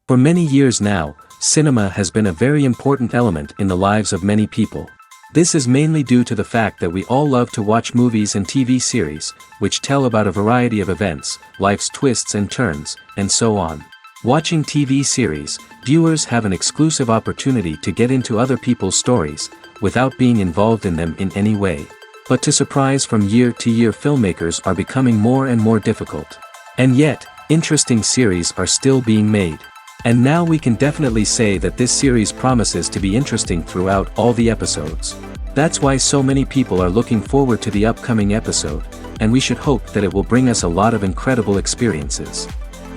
For many years now, cinema has been a very important element in the lives of many people. This is mainly due to the fact that we all love to watch movies and TV series, which tell about a variety of events, life's twists and turns, and so on. Watching TV series, viewers have an exclusive opportunity to get into other people's stories, without being involved in them in any way. But to surprise from year to year, filmmakers are becoming more and more difficult. And yet, interesting series are still being made. And now we can definitely say that this series promises to be interesting throughout all the episodes. That's why so many people are looking forward to the upcoming episode, and we should hope that it will bring us a lot of incredible experiences.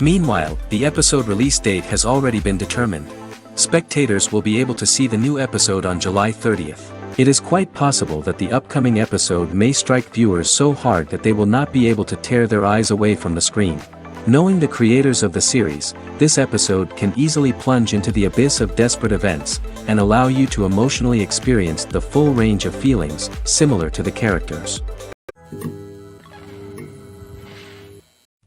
Meanwhile, the episode release date has already been determined. Spectators will be able to see the new episode on July 30th. It is quite possible that the upcoming episode may strike viewers so hard that they will not be able to tear their eyes away from the screen. Knowing the creators of the series, this episode can easily plunge into the abyss of desperate events, and allow you to emotionally experience the full range of feelings, similar to the characters.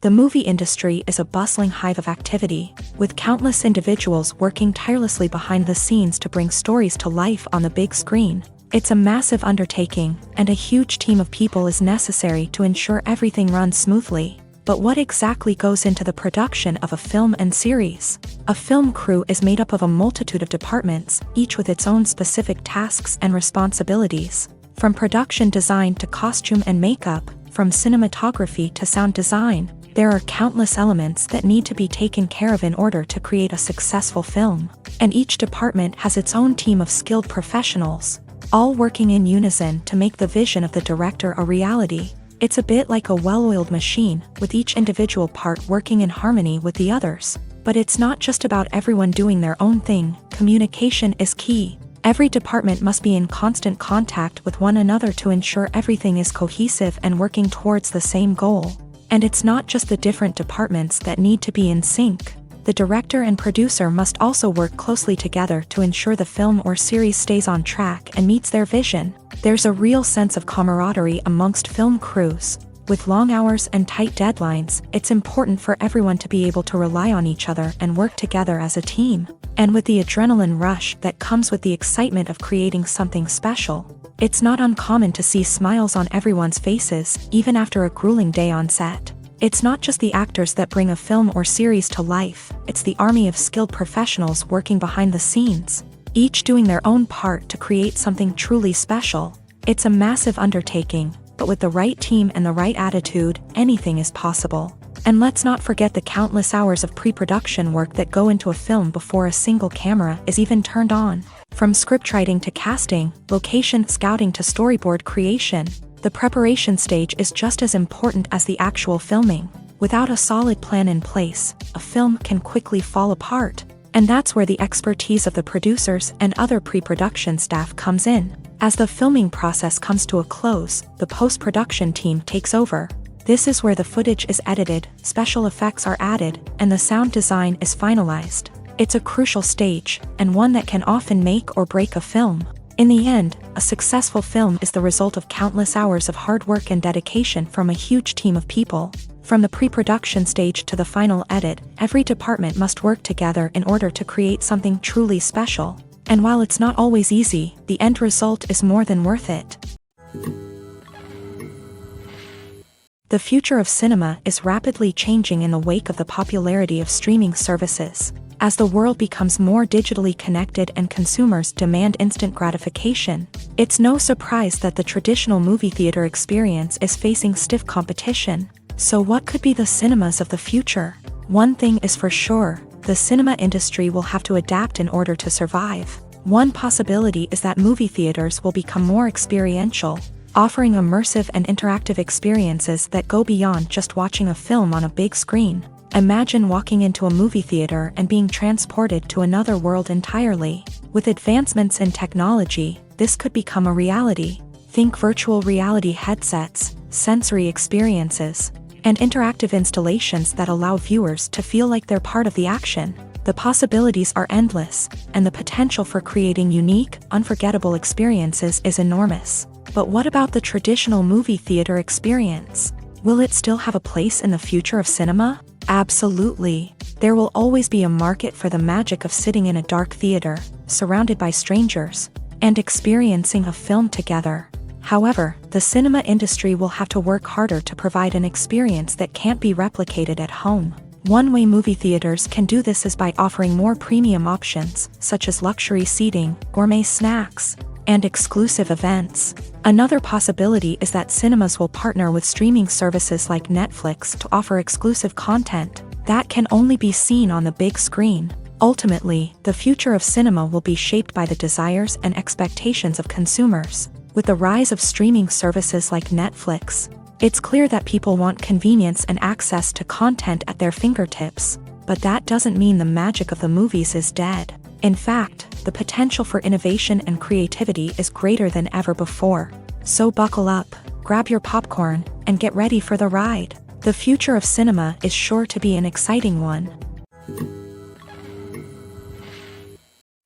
The movie industry is a bustling hive of activity, with countless individuals working tirelessly behind the scenes to bring stories to life on the big screen. It's a massive undertaking, and a huge team of people is necessary to ensure everything runs smoothly. But what exactly goes into the production of a film and series? A film crew is made up of a multitude of departments, each with its own specific tasks and responsibilities. From production design to costume and makeup, from cinematography to sound design, there are countless elements that need to be taken care of in order to create a successful film. And each department has its own team of skilled professionals, all working in unison to make the vision of the director a reality. It's a bit like a well-oiled machine, with each individual part working in harmony with the others. But it's not just about everyone doing their own thing. Communication is key. Every department must be in constant contact with one another to ensure everything is cohesive and working towards the same goal. And it's not just the different departments that need to be in sync. The director and producer must also work closely together to ensure the film or series stays on track and meets their vision. There's a real sense of camaraderie amongst film crews. With long hours and tight deadlines, it's important for everyone to be able to rely on each other and work together as a team. And with the adrenaline rush that comes with the excitement of creating something special, it's not uncommon to see smiles on everyone's faces, even after a grueling day on set. It's not just the actors that bring a film or series to life, it's the army of skilled professionals working behind the scenes, each doing their own part to create something truly special. It's a massive undertaking, but with the right team and the right attitude, anything is possible. And let's not forget the countless hours of pre-production work that go into a film before a single camera is even turned on. From scriptwriting to casting, location scouting to storyboard creation, the preparation stage is just as important as the actual filming. Without a solid plan in place, a film can quickly fall apart. And that's where the expertise of the producers and other pre-production staff comes in. As the filming process comes to a close, the post-production team takes over. This is where the footage is edited, special effects are added, and the sound design is finalized. It's a crucial stage, and one that can often make or break a film. In the end, a successful film is the result of countless hours of hard work and dedication from a huge team of people. From the pre-production stage to the final edit, every department must work together in order to create something truly special. And while it's not always easy, the end result is more than worth it. The future of cinema is rapidly changing in the wake of the popularity of streaming services. As the world becomes more digitally connected and consumers demand instant gratification, it's no surprise that the traditional movie theater experience is facing stiff competition. So what could be the cinemas of the future? One thing is for sure, the cinema industry will have to adapt in order to survive. One possibility is that movie theaters will become more experiential, offering immersive and interactive experiences that go beyond just watching a film on a big screen. Imagine walking into a movie theater and being transported to another world entirely. With advancements in technology, this could become a reality. Think virtual reality headsets, sensory experiences, and interactive installations that allow viewers to feel like they're part of the action. The possibilities are endless, and the potential for creating unique, unforgettable experiences is enormous. But what about the traditional movie theater experience? Will it still have a place in the future of cinema? Absolutely. There will always be a market for the magic of sitting in a dark theater, surrounded by strangers, and experiencing a film together. However, the cinema industry will have to work harder to provide an experience that can't be replicated at home. One way movie theaters can do this is by offering more premium options, such as luxury seating, gourmet snacks, and exclusive events. Another possibility is that cinemas will partner with streaming services like Netflix to offer exclusive content that can only be seen on the big screen. Ultimately, the future of cinema will be shaped by the desires and expectations of consumers. With the rise of streaming services like Netflix, it's clear that people want convenience and access to content at their fingertips. But that doesn't mean the magic of the movies is dead. In fact, the potential for innovation and creativity is greater than ever before. So buckle up, grab your popcorn, and get ready for the ride. The future of cinema is sure to be an exciting one.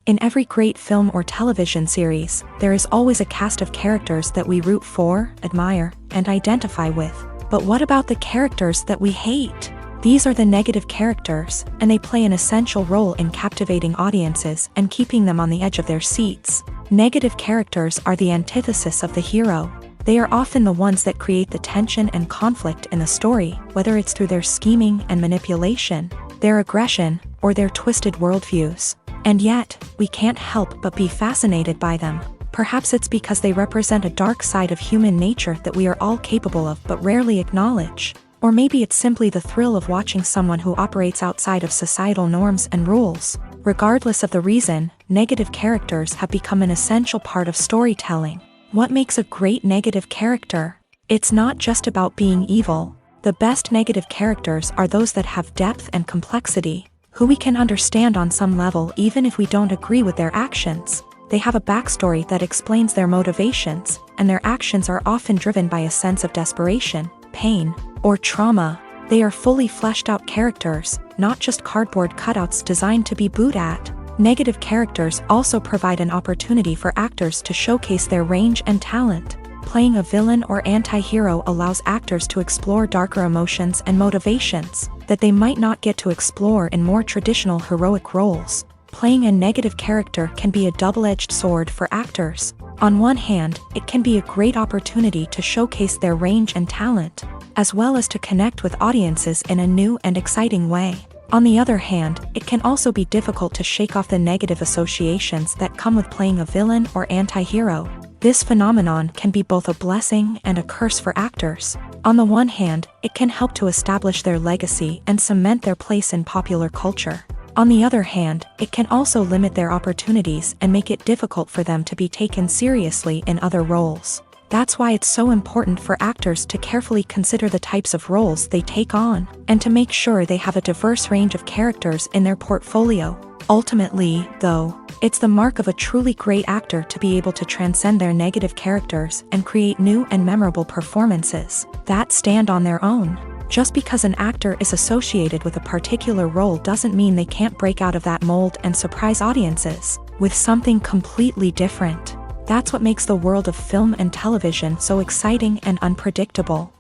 In every great film or television series, there is always a cast of characters that we root for, admire, and identify with. But what about the characters that we hate? These are the negative characters, and they play an essential role in captivating audiences and keeping them on the edge of their seats. Negative characters are the antithesis of the hero. They are often the ones that create the tension and conflict in the story, whether it's through their scheming and manipulation, their aggression, or their twisted worldviews. And yet, we can't help but be fascinated by them. Perhaps it's because they represent a dark side of human nature that we are all capable of but rarely acknowledge. Or maybe it's simply the thrill of watching someone who operates outside of societal norms and rules. Regardless of the reason, negative characters have become an essential part of storytelling. What makes a great negative character? It's not just about being evil. The best negative characters are those that have depth and complexity, who we can understand on some level even if we don't agree with their actions. They have a backstory that explains their motivations, and their actions are often driven by a sense of desperation, pain, or trauma. They are fully fleshed out characters, not just cardboard cutouts designed to be booed at. Negative characters also provide an opportunity for actors to showcase their range and talent. Playing a villain or anti-hero allows actors to explore darker emotions and motivations that they might not get to explore in more traditional heroic roles. Playing a negative character can be a double-edged sword for actors. On one hand, it can be a great opportunity to showcase their range and talent, as well as to connect with audiences in a new and exciting way. On the other hand, it can also be difficult to shake off the negative associations that come with playing a villain or anti-hero. This phenomenon can be both a blessing and a curse for actors. On the one hand, it can help to establish their legacy and cement their place in popular culture. On the other hand, it can also limit their opportunities and make it difficult for them to be taken seriously in other roles. That's why it's so important for actors to carefully consider the types of roles they take on, and to make sure they have a diverse range of characters in their portfolio. Ultimately, though, it's the mark of a truly great actor to be able to transcend their negative characters and create new and memorable performances that stand on their own. Just because an actor is associated with a particular role doesn't mean they can't break out of that mold and surprise audiences with something completely different. That's what makes the world of film and television so exciting and unpredictable.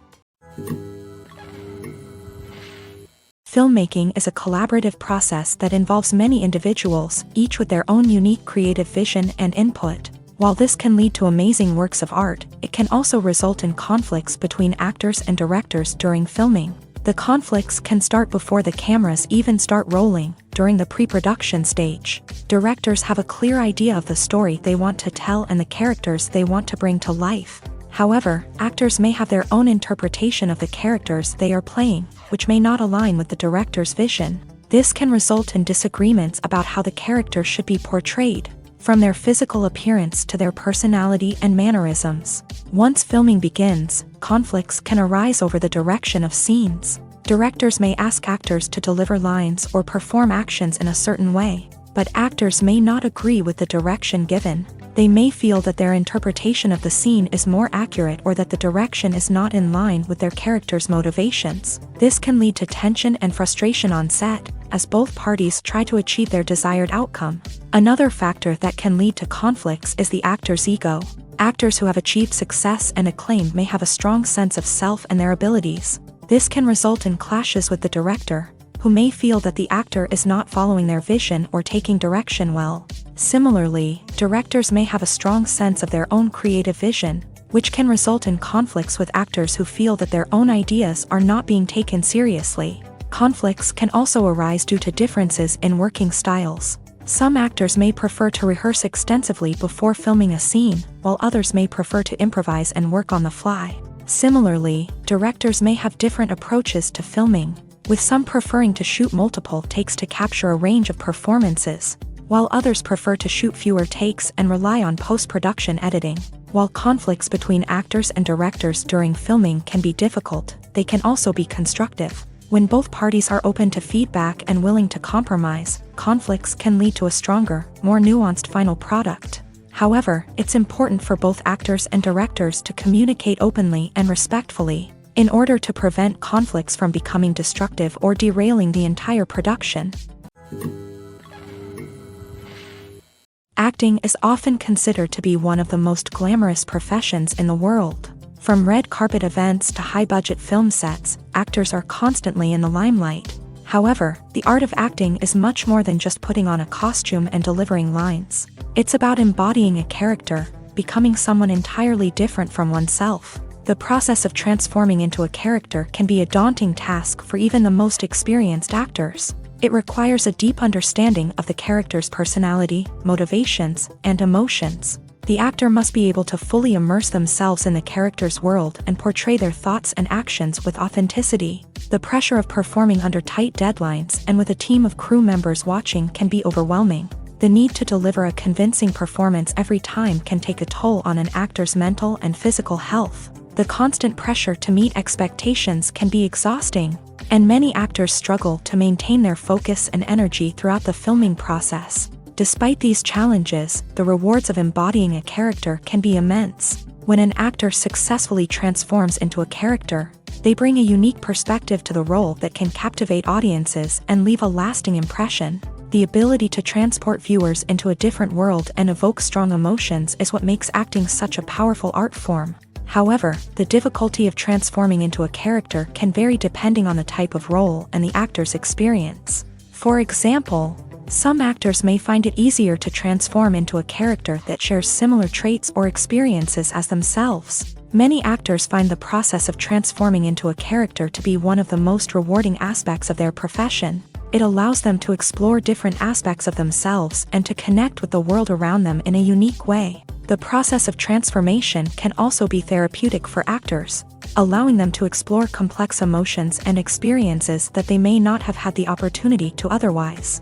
Filmmaking is a collaborative process that involves many individuals, each with their own unique creative vision and input. While this can lead to amazing works of art, it can also result in conflicts between actors and directors during filming. The conflicts can start before the cameras even start rolling, during the pre-production stage. Directors have a clear idea of the story they want to tell and the characters they want to bring to life. However, actors may have their own interpretation of the characters they are playing, which may not align with the director's vision. This can result in disagreements about how the character should be portrayed, from their physical appearance to their personality and mannerisms. Once filming begins, conflicts can arise over the direction of scenes. Directors may ask actors to deliver lines or perform actions in a certain way, but actors may not agree with the direction given. They may feel that their interpretation of the scene is more accurate or that the direction is not in line with their character's motivations. This can lead to tension and frustration on set, as both parties try to achieve their desired outcome. Another factor that can lead to conflicts is the actor's ego. Actors who have achieved success and acclaim may have a strong sense of self and their abilities. This can result in clashes with the director, who may feel that the actor is not following their vision or taking direction well. Similarly, directors may have a strong sense of their own creative vision, which can result in conflicts with actors who feel that their own ideas are not being taken seriously. Conflicts can also arise due to differences in working styles. Some actors may prefer to rehearse extensively before filming a scene, while others may prefer to improvise and work on the fly. Similarly, directors may have different approaches to filming, with some preferring to shoot multiple takes to capture a range of performances, while others prefer to shoot fewer takes and rely on post-production editing. While conflicts between actors and directors during filming can be difficult, they can also be constructive. When both parties are open to feedback and willing to compromise, conflicts can lead to a stronger, more nuanced final product. However, it's important for both actors and directors to communicate openly and respectfully, in order to prevent conflicts from becoming destructive or derailing the entire production. Acting is often considered to be one of the most glamorous professions in the world. From red carpet events to high-budget film sets, actors are constantly in the limelight. However, the art of acting is much more than just putting on a costume and delivering lines. It's about embodying a character, becoming someone entirely different from oneself. The process of transforming into a character can be a daunting task for even the most experienced actors. It requires a deep understanding of the character's personality, motivations, and emotions. The actor must be able to fully immerse themselves in the character's world and portray their thoughts and actions with authenticity. The pressure of performing under tight deadlines and with a team of crew members watching can be overwhelming. The need to deliver a convincing performance every time can take a toll on an actor's mental and physical health. The constant pressure to meet expectations can be exhausting, and many actors struggle to maintain their focus and energy throughout the filming process. Despite these challenges, the rewards of embodying a character can be immense. When an actor successfully transforms into a character, they bring a unique perspective to the role that can captivate audiences and leave a lasting impression. The ability to transport viewers into a different world and evoke strong emotions is what makes acting such a powerful art form. However, the difficulty of transforming into a character can vary depending on the type of role and the actor's experience. For example, some actors may find it easier to transform into a character that shares similar traits or experiences as themselves. Many actors find the process of transforming into a character to be one of the most rewarding aspects of their profession. It allows them to explore different aspects of themselves and to connect with the world around them in a unique way. The process of transformation can also be therapeutic for actors, allowing them to explore complex emotions and experiences that they may not have had the opportunity to otherwise.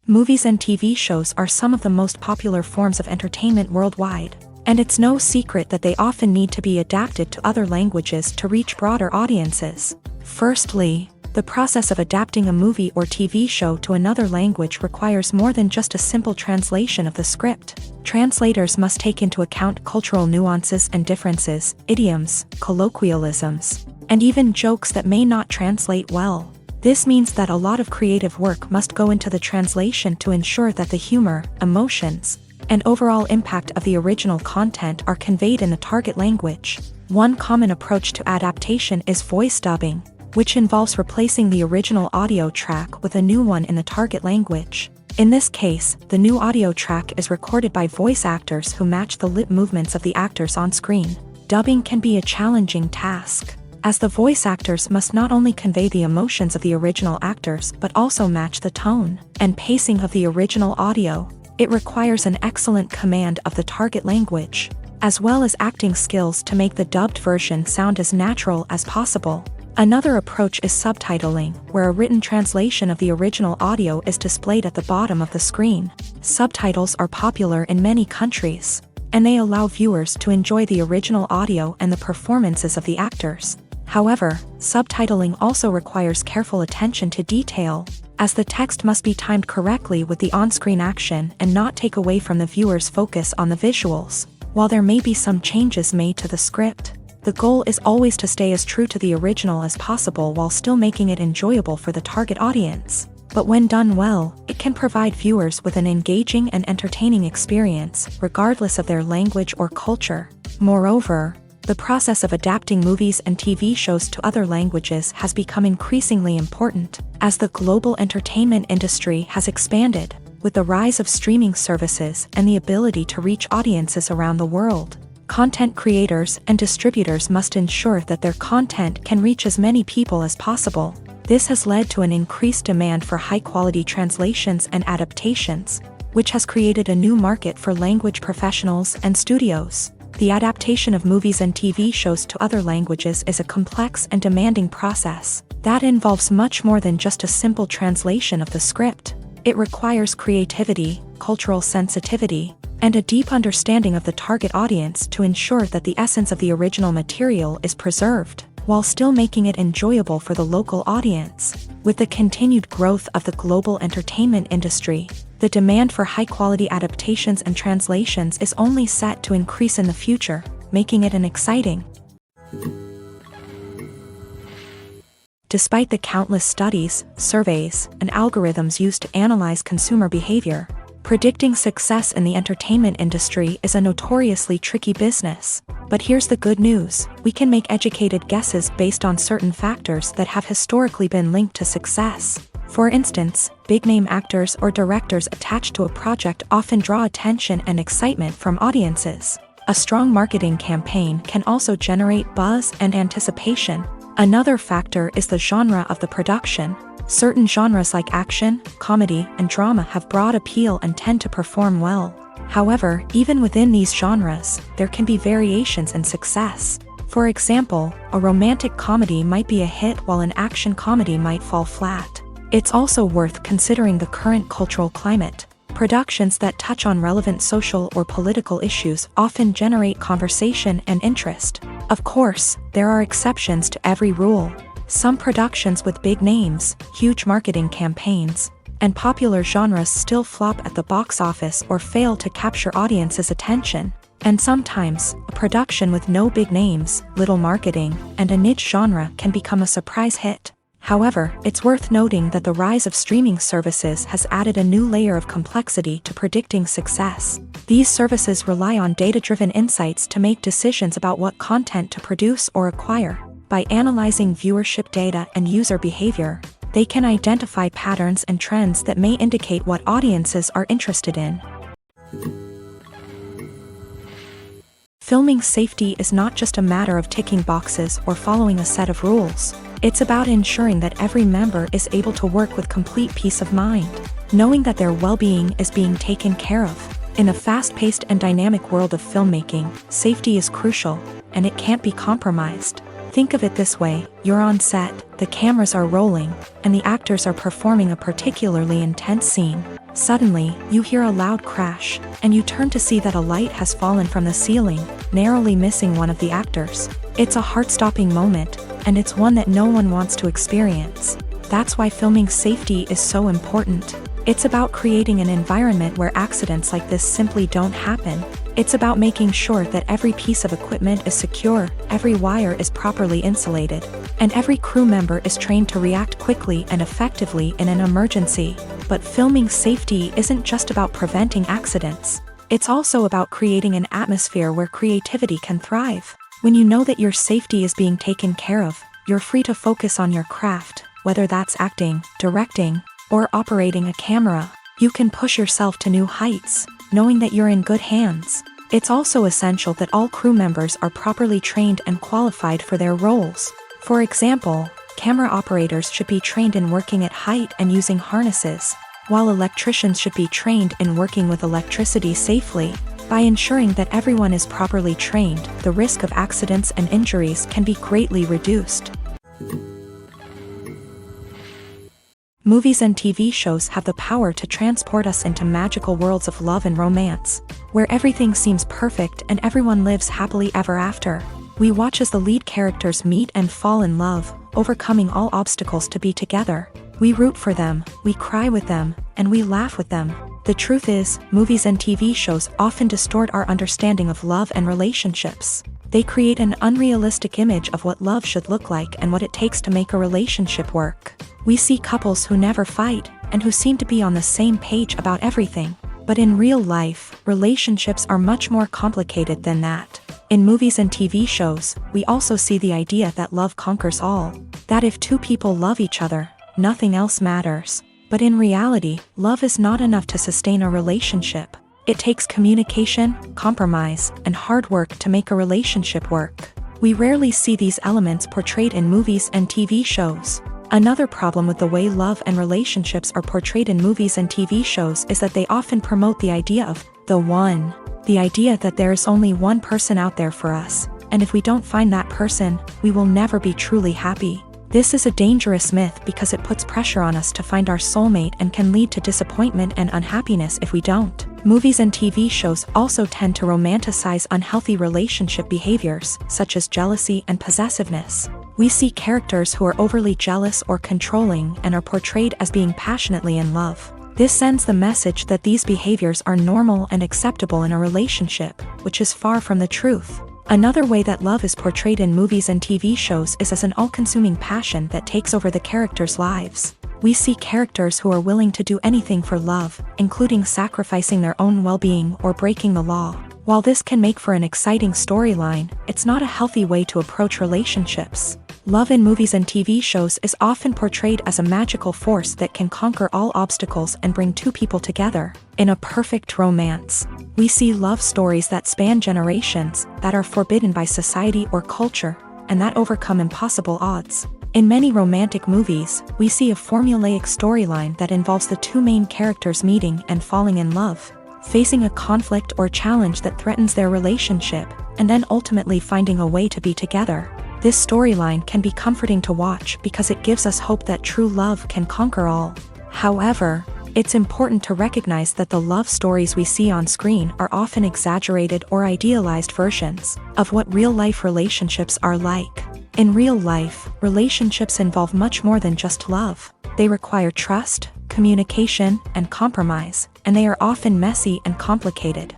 Movies and TV shows are some of the most popular forms of entertainment worldwide, and it's no secret that they often need to be adapted to other languages to reach broader audiences. Firstly, the process of adapting a movie or TV show to another language requires more than just a simple translation of the script. Translators must take into account cultural nuances and differences, idioms, colloquialisms, and even jokes that may not translate well. This means that a lot of creative work must go into the translation to ensure that the humor, emotions, and overall impact of the original content are conveyed in the target language. One common approach to adaptation is voice dubbing, which involves replacing the original audio track with a new one in the target language. In this case, the new audio track is recorded by voice actors who match the lip movements of the actors on screen. Dubbing can be a challenging task, as the voice actors must not only convey the emotions of the original actors but also match the tone and pacing of the original audio. It requires an excellent command of the target language, as well as acting skills to make the dubbed version sound as natural as possible. Another approach is subtitling, where a written translation of the original audio is displayed at the bottom of the screen. Subtitles are popular in many countries, and they allow viewers to enjoy the original audio and the performances of the actors. However, subtitling also requires careful attention to detail, as the text must be timed correctly with the on-screen action and not take away from the viewer's focus on the visuals. While there may be some changes made to the script, the goal is always to stay as true to the original as possible while still making it enjoyable for the target audience. But when done well, it can provide viewers with an engaging and entertaining experience, regardless of their language or culture. Moreover, the process of adapting movies and TV shows to other languages has become increasingly important, as the global entertainment industry has expanded, with the rise of streaming services and the ability to reach audiences around the world. Content creators and distributors must ensure that their content can reach as many people as possible. This has led to an increased demand for high-quality translations and adaptations, which has created a new market for language professionals and studios. The adaptation of movies and TV shows to other languages is a complex and demanding process that involves much more than just a simple translation of the script. It requires creativity, cultural sensitivity, and a deep understanding of the target audience to ensure that the essence of the original material is preserved, while still making it enjoyable for the local audience. With the continued growth of the global entertainment industry, the demand for high-quality adaptations and translations is only set to increase in the future, making it an exciting. Despite the countless studies, surveys, and algorithms used to analyze consumer behavior, predicting success in the entertainment industry is a notoriously tricky business. But here's the good news: we can make educated guesses based on certain factors that have historically been linked to success. For instance, big-name actors or directors attached to a project often draw attention and excitement from audiences. A strong marketing campaign can also generate buzz and anticipation. Another factor is the genre of the production. Certain genres like action, comedy, and drama have broad appeal and tend to perform well. However, even within these genres, there can be variations in success. For example, a romantic comedy might be a hit while an action comedy might fall flat. It's also worth considering the current cultural climate. Productions that touch on relevant social or political issues often generate conversation and interest. Of course, there are exceptions to every rule. Some productions with big names, huge marketing campaigns, and popular genres still flop at the box office or fail to capture audiences' attention. And sometimes, a production with no big names, little marketing, and a niche genre can become a surprise hit. However, it's worth noting that the rise of streaming services has added a new layer of complexity to predicting success. These services rely on data-driven insights to make decisions about what content to produce or acquire. By analyzing viewership data and user behavior, they can identify patterns and trends that may indicate what audiences are interested in. Filming safety is not just a matter of ticking boxes or following a set of rules. It's about ensuring that every member is able to work with complete peace of mind, knowing that their well-being is being taken care of. In a fast-paced and dynamic world of filmmaking, safety is crucial, and it can't be compromised. Think of it this way: you're on set, the cameras are rolling, and the actors are performing a particularly intense scene. Suddenly, you hear a loud crash, and you turn to see that a light has fallen from the ceiling, narrowly missing one of the actors. It's a heart-stopping moment, and it's one that no one wants to experience. That's why filming safety is so important. It's about creating an environment where accidents like this simply don't happen. It's about making sure that every piece of equipment is secure, every wire is properly insulated, and every crew member is trained to react quickly and effectively in an emergency. But filming safety isn't just about preventing accidents. It's also about creating an atmosphere where creativity can thrive. When you know that your safety is being taken care of, you're free to focus on your craft, whether that's acting, directing, or operating a camera. You can push yourself to new heights, knowing that you're in good hands. It's also essential that all crew members are properly trained and qualified for their roles. For example, camera operators should be trained in working at height and using harnesses, while electricians should be trained in working with electricity safely. By ensuring that everyone is properly trained, the risk of accidents and injuries can be greatly reduced. Movies and TV shows have the power to transport us into magical worlds of love and romance, where everything seems perfect and everyone lives happily ever after. We watch as the lead characters meet and fall in love, overcoming all obstacles to be together. We root for them, we cry with them, and we laugh with them. The truth is, movies and TV shows often distort our understanding of love and relationships. They create an unrealistic image of what love should look like and what it takes to make a relationship work. We see couples who never fight, and who seem to be on the same page about everything. But in real life, relationships are much more complicated than that. In movies and TV shows, we also see the idea that love conquers all. That if two people love each other, nothing else matters. But in reality, love is not enough to sustain a relationship. It takes communication, compromise, and hard work to make a relationship work. We rarely see these elements portrayed in movies and TV shows. Another problem with the way love and relationships are portrayed in movies and TV shows is that they often promote the idea of the one. The idea that there is only one person out there for us, and if we don't find that person, we will never be truly happy. This is a dangerous myth because it puts pressure on us to find our soulmate and can lead to disappointment and unhappiness if we don't. Movies and TV shows also tend to romanticize unhealthy relationship behaviors, such as jealousy and possessiveness. We see characters who are overly jealous or controlling and are portrayed as being passionately in love. This sends the message that these behaviors are normal and acceptable in a relationship, which is far from the truth. Another way that love is portrayed in movies and TV shows is as an all-consuming passion that takes over the characters' lives. We see characters who are willing to do anything for love, including sacrificing their own well-being or breaking the law. While this can make for an exciting storyline, it's not a healthy way to approach relationships. Love in movies and TV shows is often portrayed as a magical force that can conquer all obstacles and bring two people together in a perfect romance. We see love stories that span generations, that are forbidden by society or culture, and that overcome impossible odds. In many romantic movies, we see a formulaic storyline that involves the two main characters meeting and falling in love, facing a conflict or challenge that threatens their relationship, and then ultimately finding a way to be together. This storyline can be comforting to watch because it gives us hope that true love can conquer all. However, it's important to recognize that the love stories we see on screen are often exaggerated or idealized versions of what real-life relationships are like. In real life, relationships involve much more than just love. They require trust, communication, and compromise, and they are often messy and complicated.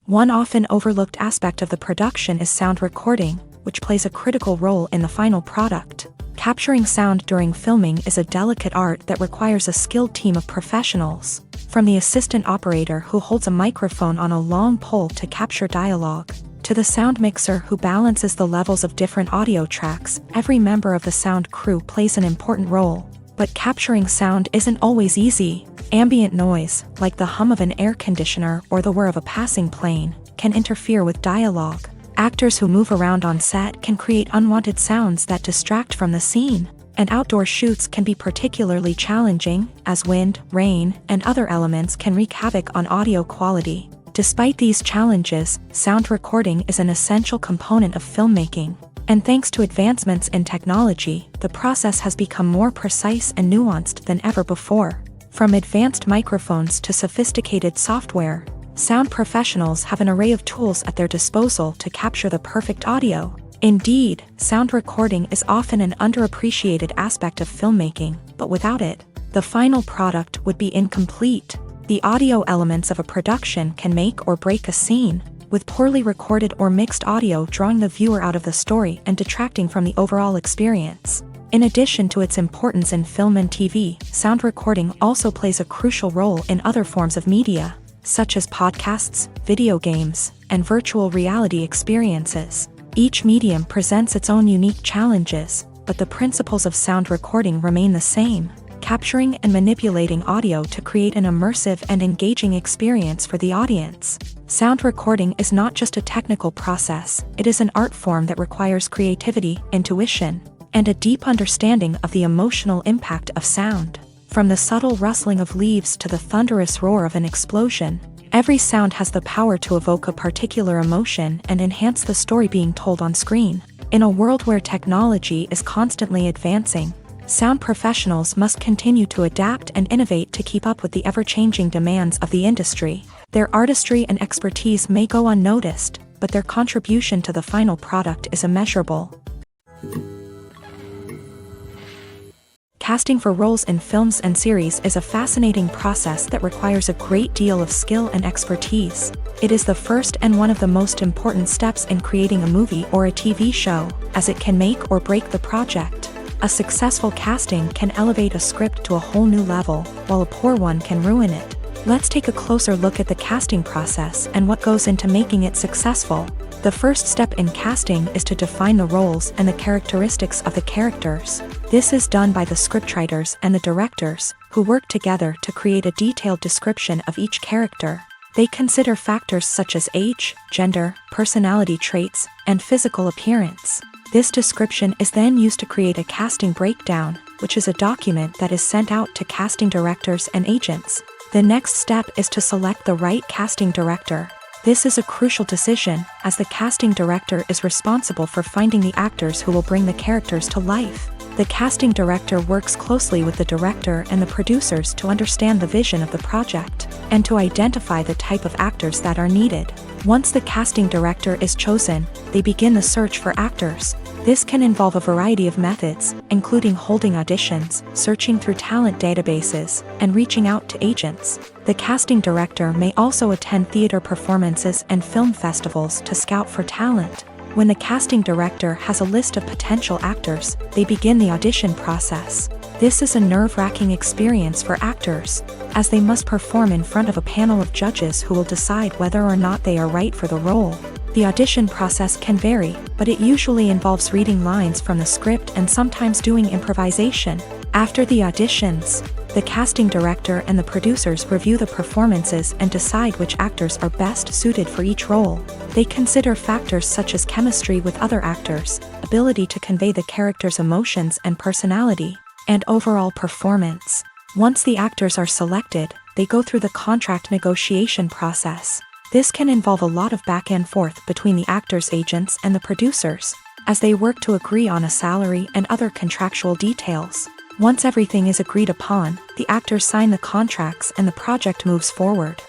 One often overlooked aspect of the production is sound recording, which plays a critical role in the final product. Capturing sound during filming is a delicate art that requires a skilled team of professionals, from the assistant operator who holds a microphone on a long pole to capture dialogue, to the sound mixer who balances the levels of different audio tracks. Every member of the sound crew plays an important role. But capturing sound isn't always easy. Ambient noise, like the hum of an air conditioner or the whir of a passing plane, can interfere with dialogue. Actors who move around on set can create unwanted sounds that distract from the scene. And outdoor shoots can be particularly challenging, as wind, rain, and other elements can wreak havoc on audio quality. Despite these challenges, sound recording is an essential component of filmmaking. And thanks to advancements in technology, the process has become more precise and nuanced than ever before. From advanced microphones to sophisticated software, sound professionals have an array of tools at their disposal to capture the perfect audio. Indeed, sound recording is often an underappreciated aspect of filmmaking, but without it, the final product would be incomplete. The audio elements of a production can make or break a scene, with poorly recorded or mixed audio drawing the viewer out of the story and detracting from the overall experience. In addition to its importance in film and TV, sound recording also plays a crucial role in other forms of media, such as podcasts, video games, and virtual reality experiences. Each medium presents its own unique challenges, but the principles of sound recording remain the same. capturing and manipulating audio to create an immersive and engaging experience for the audience. Sound recording is not just a technical process, it is an art form that requires creativity, intuition, and a deep understanding of the emotional impact of sound. From the subtle rustling of leaves to the thunderous roar of an explosion, every sound has the power to evoke a particular emotion and enhance the story being told on screen. In a world where technology is constantly advancing, sound professionals must continue to adapt and innovate to keep up with the ever-changing demands of the industry. Their artistry and expertise may go unnoticed, but their contribution to the final product is immeasurable. Casting for roles in films and series is a fascinating process that requires a great deal of skill and expertise. It is the first and one of the most important steps in creating a movie or a TV show, as it can make or break the project. A successful casting can elevate a script to a whole new level, while a poor one can ruin it. Let's take a closer look at the casting process and what goes into making it successful. The first step in casting is to define the roles and the characteristics of the characters. This is done by the scriptwriters and the directors, who work together to create a detailed description of each character. They consider factors such as age, gender, personality traits, and physical appearance. This description is then used to create a casting breakdown, which is a document that is sent out to casting directors and agents. The next step is to select the right casting director. This is a crucial decision, as the casting director is responsible for finding the actors who will bring the characters to life. The casting director works closely with the director and the producers to understand the vision of the project, and to identify the type of actors that are needed. Once the casting director is chosen, they begin the search for actors. This can involve a variety of methods, including holding auditions, searching through talent databases, and reaching out to agents. The casting director may also attend theater performances and film festivals to scout for talent. When the casting director has a list of potential actors, they begin the audition process. This is a nerve-wracking experience for actors, as they must perform in front of a panel of judges who will decide whether or not they are right for the role. The audition process can vary, but it usually involves reading lines from the script and sometimes doing improvisation. After the auditions, the casting director and the producers review the performances and decide which actors are best suited for each role. They consider factors such as chemistry with other actors, ability to convey the character's emotions and personality, and overall performance. Once the actors are selected, they go through the contract negotiation process. This can involve a lot of back and forth between the actors' agents and the producers, as they work to agree on a salary and other contractual details. Once everything is agreed upon, the actors sign the contracts and the project moves forward.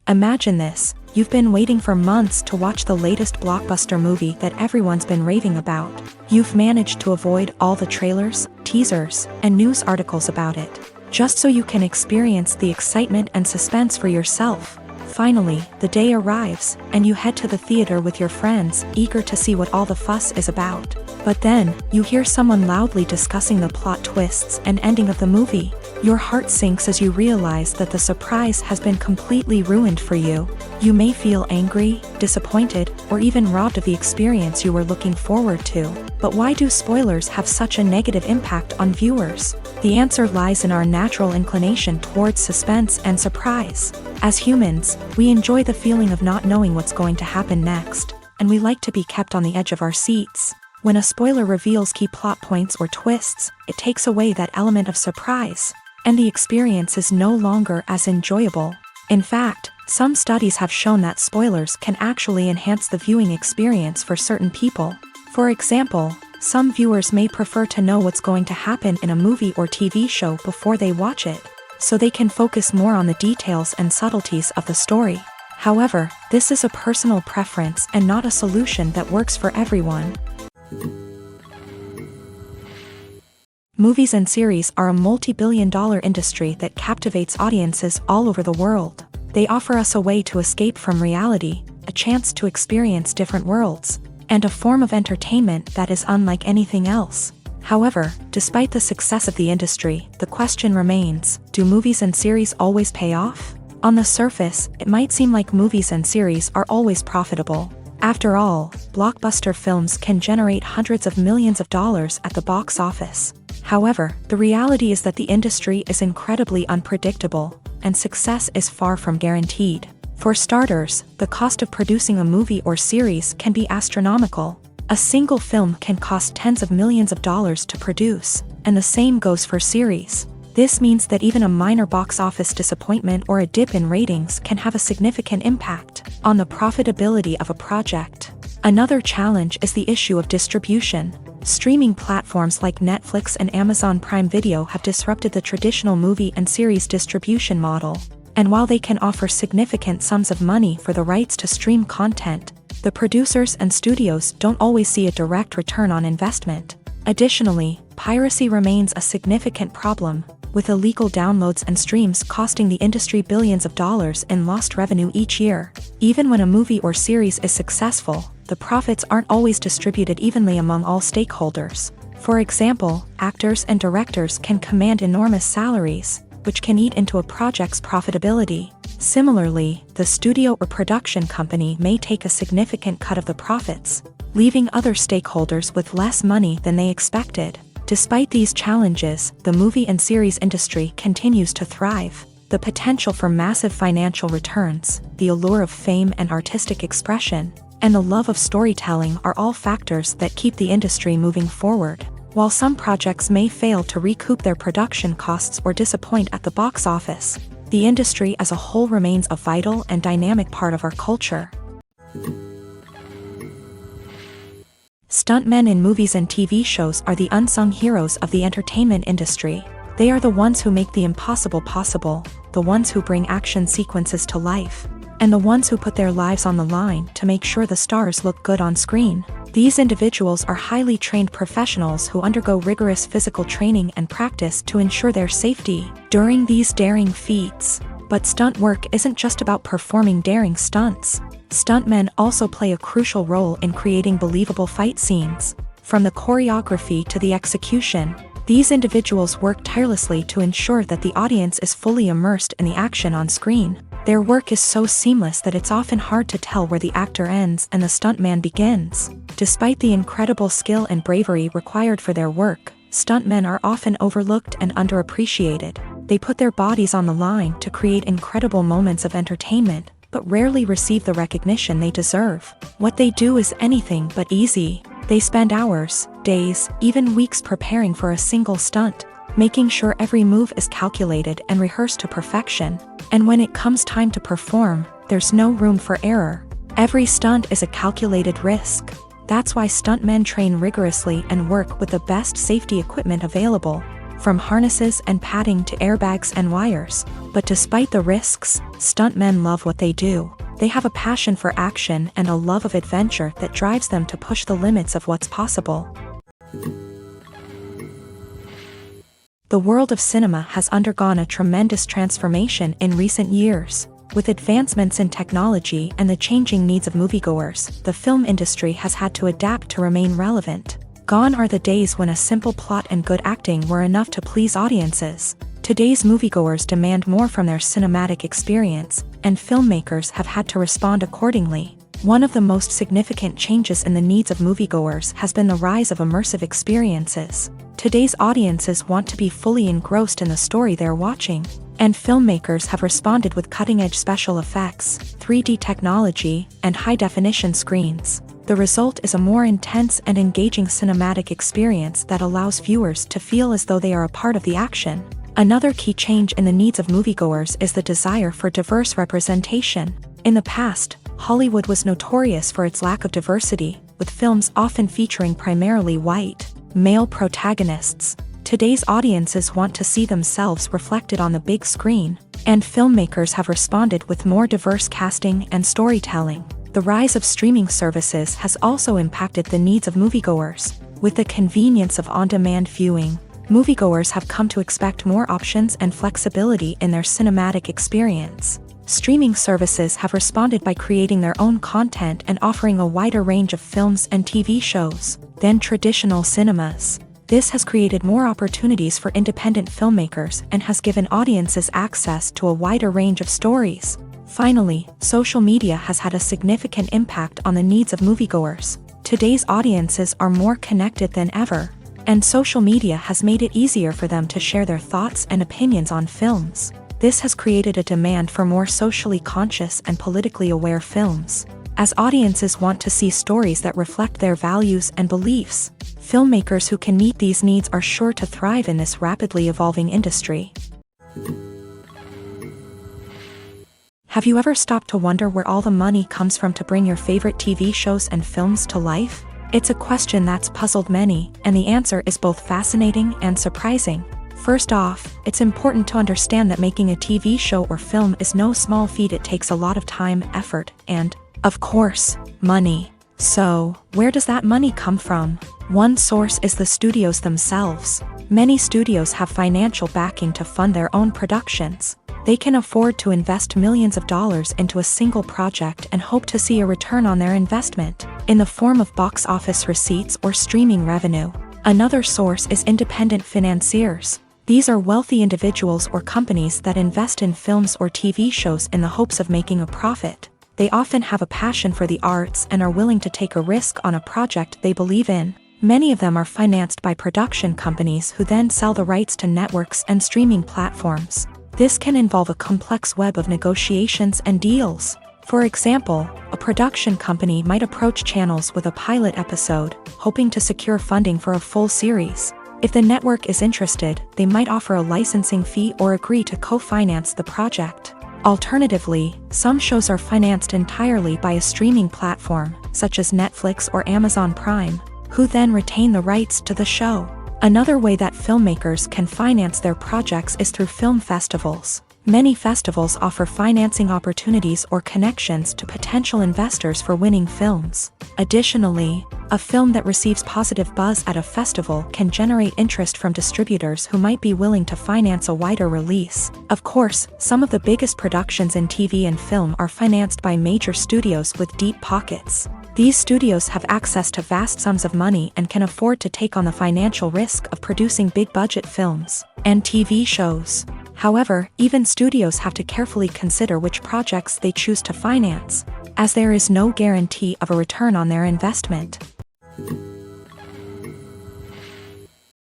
Imagine this: you've been waiting for months to watch the latest blockbuster movie that everyone's been raving about. You've managed to avoid all the trailers, teasers, and news articles about it, just so you can experience the excitement and suspense for yourself. Finally, the day arrives, and you head to the theater with your friends, eager to see what all the fuss is about. But then, you hear someone loudly discussing the plot twists and ending of the movie. Your heart sinks as you realize that the surprise has been completely ruined for you. You may feel angry, disappointed, or even robbed of the experience you were looking forward to. But why do spoilers have such a negative impact on viewers? The answer lies in our natural inclination towards suspense and surprise. As humans, we enjoy the feeling of not knowing what's going to happen next, and we like to be kept on the edge of our seats. When a spoiler reveals key plot points or twists, it takes away that element of surprise, and the experience is no longer as enjoyable. In fact, some studies have shown that spoilers can actually enhance the viewing experience for certain people. For example, some viewers may prefer to know what's going to happen in a movie or TV show before they watch it, so they can focus more on the details and subtleties of the story. However, this is a personal preference and not a solution that works for everyone. Movies and series are a multi-billion-dollar industry that captivates audiences all over the world. They offer us a way to escape from reality, a chance to experience different worlds, and a form of entertainment that is unlike anything else. However, despite the success of the industry, the question remains: do movies and series always pay off? On the surface, it might seem like movies and series are always profitable. After all, blockbuster films can generate hundreds of millions of dollars at the box office. However, the reality is that the industry is incredibly unpredictable, and success is far from guaranteed. For starters, the cost of producing a movie or series can be astronomical. A single film can cost tens of millions of dollars to produce, and the same goes for series. This means that even a minor box office disappointment or a dip in ratings can have a significant impact on the profitability of a project. Another challenge is the issue of distribution. Streaming platforms like Netflix and Amazon Prime Video have disrupted the traditional movie and series distribution model. And while they can offer significant sums of money for the rights to stream content, the producers and studios don't always see a direct return on investment. Additionally, piracy remains a significant problem, with illegal downloads and streams costing the industry billions of dollars in lost revenue each year. Even when a movie or series is successful, the profits aren't always distributed evenly among all stakeholders. For example, actors and directors can command enormous salaries, which can eat into a project's profitability. Similarly, the studio or production company may take a significant cut of the profits, leaving other stakeholders with less money than they expected. Despite these challenges, the movie and series industry continues to thrive. The potential for massive financial returns, the allure of fame and artistic expression, and the love of storytelling are all factors that keep the industry moving forward. While some projects may fail to recoup their production costs or disappoint at the box office, the industry as a whole remains a vital and dynamic part of our culture. Stuntmen in movies and TV shows are the unsung heroes of the entertainment industry. They are the ones who make the impossible possible, the ones who bring action sequences to life, and the ones who put their lives on the line to make sure the stars look good on screen. These individuals are highly trained professionals who undergo rigorous physical training and practice to ensure their safety during these daring feats. But stunt work isn't just about performing daring stunts. Stuntmen also play a crucial role in creating believable fight scenes. From the choreography to the execution, these individuals work tirelessly to ensure that the audience is fully immersed in the action on screen. Their work is so seamless that it's often hard to tell where the actor ends and the stuntman begins. Despite the incredible skill and bravery required for their work, stuntmen are often overlooked and underappreciated. They put their bodies on the line to create incredible moments of entertainment, but rarely receive the recognition they deserve. What they do is anything but easy. They spend hours, days, even weeks preparing for a single stunt, making sure every move is calculated and rehearsed to perfection. And when it comes time to perform, there's no room for error. Every stunt is a calculated risk. That's why stuntmen train rigorously and work with the best safety equipment available, from harnesses and padding to airbags and wires. But despite the risks, stuntmen love what they do. They have a passion for action and a love of adventure that drives them to push the limits of what's possible. The world of cinema has undergone a tremendous transformation in recent years. With advancements in technology and the changing needs of moviegoers, the film industry has had to adapt to remain relevant. Gone are the days when a simple plot and good acting were enough to please audiences. Today's moviegoers demand more from their cinematic experience, and filmmakers have had to respond accordingly. One of the most significant changes in the needs of moviegoers has been the rise of immersive experiences. Today's audiences want to be fully engrossed in the story they're watching, and filmmakers have responded with cutting-edge special effects, 3D technology, and high-definition screens. The result is a more intense and engaging cinematic experience that allows viewers to feel as though they are a part of the action. Another key change in the needs of moviegoers is the desire for diverse representation. In the past, Hollywood was notorious for its lack of diversity, with films often featuring primarily white, male protagonists. Today's audiences want to see themselves reflected on the big screen, and filmmakers have responded with more diverse casting and storytelling. The rise of streaming services has also impacted the needs of moviegoers. With the convenience of on-demand viewing, moviegoers have come to expect more options and flexibility in their cinematic experience. Streaming services have responded by creating their own content and offering a wider range of films and TV shows than traditional cinemas. This has created more opportunities for independent filmmakers and has given audiences access to a wider range of stories. Finally, social media has had a significant impact on the needs of moviegoers. Today's audiences are more connected than ever, and social media has made it easier for them to share their thoughts and opinions on films. This has created a demand for more socially conscious and politically aware films. As audiences want to see stories that reflect their values and beliefs, filmmakers who can meet these needs are sure to thrive in this rapidly evolving industry. Have you ever stopped to wonder where all the money comes from to bring your favorite TV shows and films to life? It's a question that's puzzled many, and the answer is both fascinating and surprising. First off, it's important to understand that making a TV show or film is no small feat. It takes a lot of time, effort, and, of course, money. So, where does that money come from? One source is the studios themselves. Many studios have financial backing to fund their own productions. They can afford to invest millions of dollars into a single project and hope to see a return on their investment, in the form of box office receipts or streaming revenue. Another source is independent financiers. These are wealthy individuals or companies that invest in films or TV shows in the hopes of making a profit. They often have a passion for the arts and are willing to take a risk on a project they believe in. Many of them are financed by production companies who then sell the rights to networks and streaming platforms. This can involve a complex web of negotiations and deals. For example, a production company might approach channels with a pilot episode, hoping to secure funding for a full series. If the network is interested, they might offer a licensing fee or agree to co-finance the project. Alternatively, some shows are financed entirely by a streaming platform, such as Netflix or Amazon Prime, who then retain the rights to the show. Another way that filmmakers can finance their projects is through film festivals. Many festivals offer financing opportunities or connections to potential investors for winning films. Additionally, a film that receives positive buzz at a festival can generate interest from distributors who might be willing to finance a wider release. Of course, some of the biggest productions in TV and film are financed by major studios with deep pockets. These studios have access to vast sums of money and can afford to take on the financial risk of producing big-budget films and TV shows. However, even studios have to carefully consider which projects they choose to finance, as there is no guarantee of a return on their investment.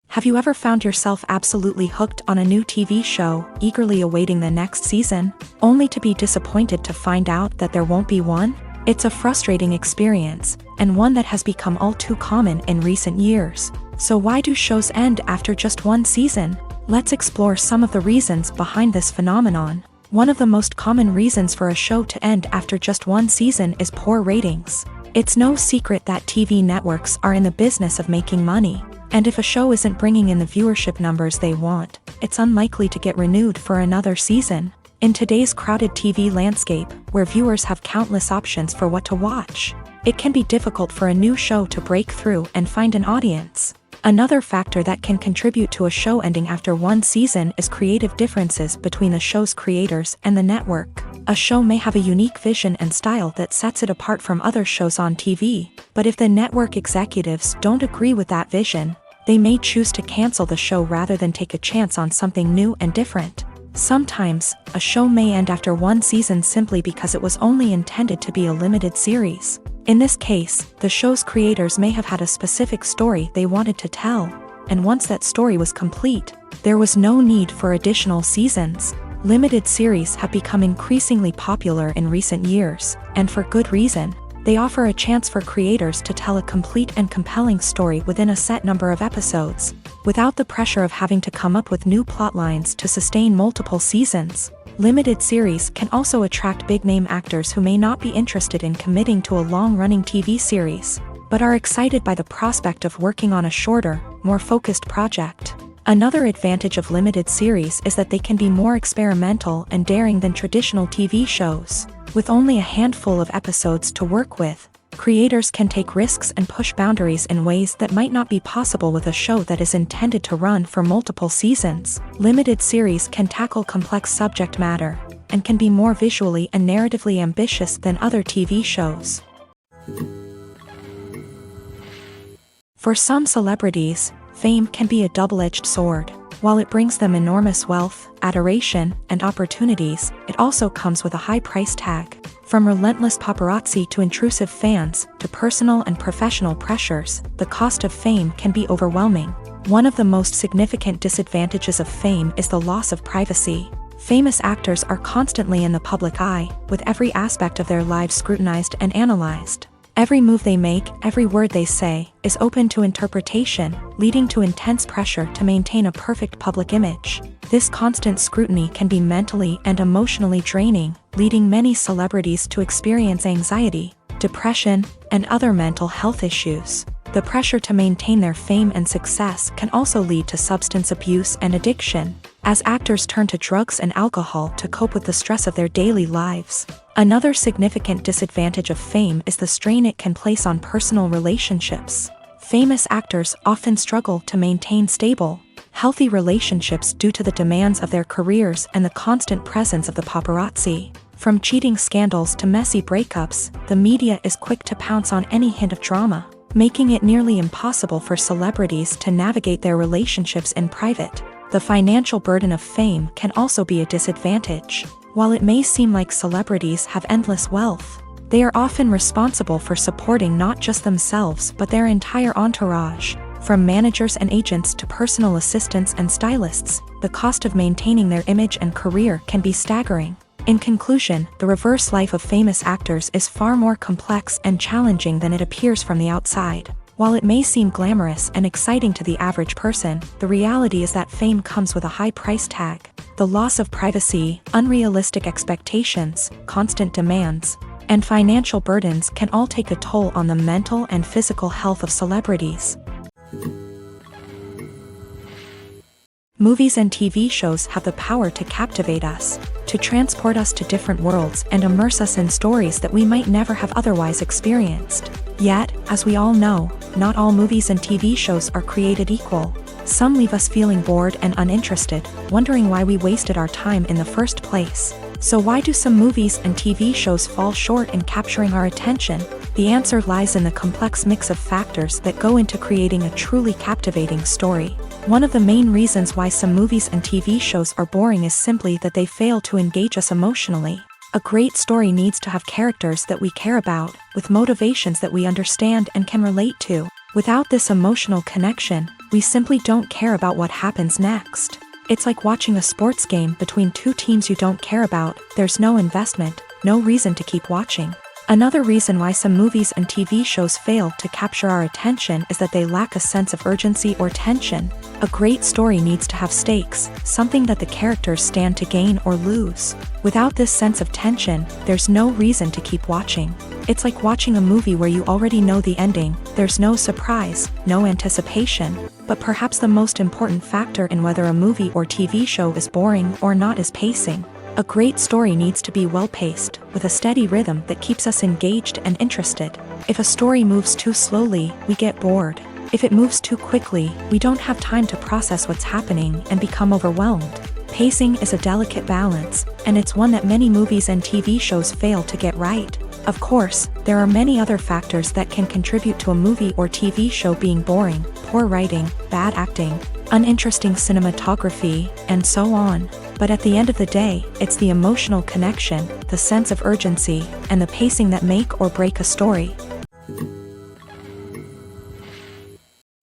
Have you ever found yourself absolutely hooked on a new TV show, eagerly awaiting the next season, only to be disappointed to find out that there won't be one? It's a frustrating experience, and one that has become all too common in recent years. So why do shows end after just one season? Let's explore some of the reasons behind this phenomenon. One of the most common reasons for a show to end after just one season is poor ratings. It's no secret that TV networks are in the business of making money, and if a show isn't bringing in the viewership numbers they want, it's unlikely to get renewed for another season. In today's crowded TV landscape, where viewers have countless options for what to watch, it can be difficult for a new show to break through and find an audience. Another factor that can contribute to a show ending after one season is creative differences between the show's creators and the network. A show may have a unique vision and style that sets it apart from other shows on TV, but if the network executives don't agree with that vision, they may choose to cancel the show rather than take a chance on something new and different. Sometimes, a show may end after one season simply because it was only intended to be a limited series. In this case, the show's creators may have had a specific story they wanted to tell, and once that story was complete, there was no need for additional seasons. Limited series have become increasingly popular in recent years, and for good reason. They offer a chance for creators to tell a complete and compelling story within a set number of episodes, without the pressure of having to come up with new plotlines to sustain multiple seasons. Limited series can also attract big-name actors who may not be interested in committing to a long-running TV series, but are excited by the prospect of working on a shorter, more focused project. Another advantage of limited series is that they can be more experimental and daring than traditional TV shows. With only a handful of episodes to work with, creators can take risks and push boundaries in ways that might not be possible with a show that is intended to run for multiple seasons. Limited series can tackle complex subject matter, and can be more visually and narratively ambitious than other TV shows. For some celebrities, fame can be a double-edged sword. While it brings them enormous wealth, adoration, and opportunities, it also comes with a high price tag. From relentless paparazzi to intrusive fans, to personal and professional pressures, the cost of fame can be overwhelming. One of the most significant disadvantages of fame is the loss of privacy. Famous actors are constantly in the public eye, with every aspect of their lives scrutinized and analyzed. Every move they make, every word they say, is open to interpretation, leading to intense pressure to maintain a perfect public image. This constant scrutiny can be mentally and emotionally draining, leading many celebrities to experience anxiety, depression, and other mental health issues. The pressure to maintain their fame and success can also lead to substance abuse and addiction, as actors turn to drugs and alcohol to cope with the stress of their daily lives. Another significant disadvantage of fame is the strain it can place on personal relationships. Famous actors often struggle to maintain stable, healthy relationships due to the demands of their careers and the constant presence of the paparazzi. From cheating scandals to messy breakups, the media is quick to pounce on any hint of drama, making it nearly impossible for celebrities to navigate their relationships in private. The financial burden of fame can also be a disadvantage. While it may seem like celebrities have endless wealth, they are often responsible for supporting not just themselves but their entire entourage. From managers and agents to personal assistants and stylists, the cost of maintaining their image and career can be staggering. In conclusion, the reverse life of famous actors is far more complex and challenging than it appears from the outside. While it may seem glamorous and exciting to the average person, the reality is that fame comes with a high price tag. The loss of privacy, unrealistic expectations, constant demands, and financial burdens can all take a toll on the mental and physical health of celebrities. Movies and TV shows have the power to captivate us, to transport us to different worlds and immerse us in stories that we might never have otherwise experienced. Yet, as we all know, not all movies and TV shows are created equal. Some leave us feeling bored and uninterested, wondering why we wasted our time in the first place. So why do some movies and TV shows fall short in capturing our attention? The answer lies in the complex mix of factors that go into creating a truly captivating story. One of the main reasons why some movies and TV shows are boring is simply that they fail to engage us emotionally. A great story needs to have characters that we care about, with motivations that we understand and can relate to. Without this emotional connection, we simply don't care about what happens next. It's like watching a sports game between two teams you don't care about. There's no investment, no reason to keep watching. Another reason why some movies and TV shows fail to capture our attention is that they lack a sense of urgency or tension. A great story needs to have stakes, something that the characters stand to gain or lose. Without this sense of tension, there's no reason to keep watching. It's like watching a movie where you already know the ending. There's no surprise, no anticipation. But perhaps the most important factor in whether a movie or TV show is boring or not is pacing. A great story needs to be well-paced, with a steady rhythm that keeps us engaged and interested. If a story moves too slowly, we get bored. If it moves too quickly, we don't have time to process what's happening and become overwhelmed. Pacing is a delicate balance, and it's one that many movies and TV shows fail to get right. Of course, there are many other factors that can contribute to a movie or TV show being boring: poor writing, bad acting, uninteresting cinematography, and so on. But at the end of the day, it's the emotional connection, the sense of urgency, and the pacing that make or break a story.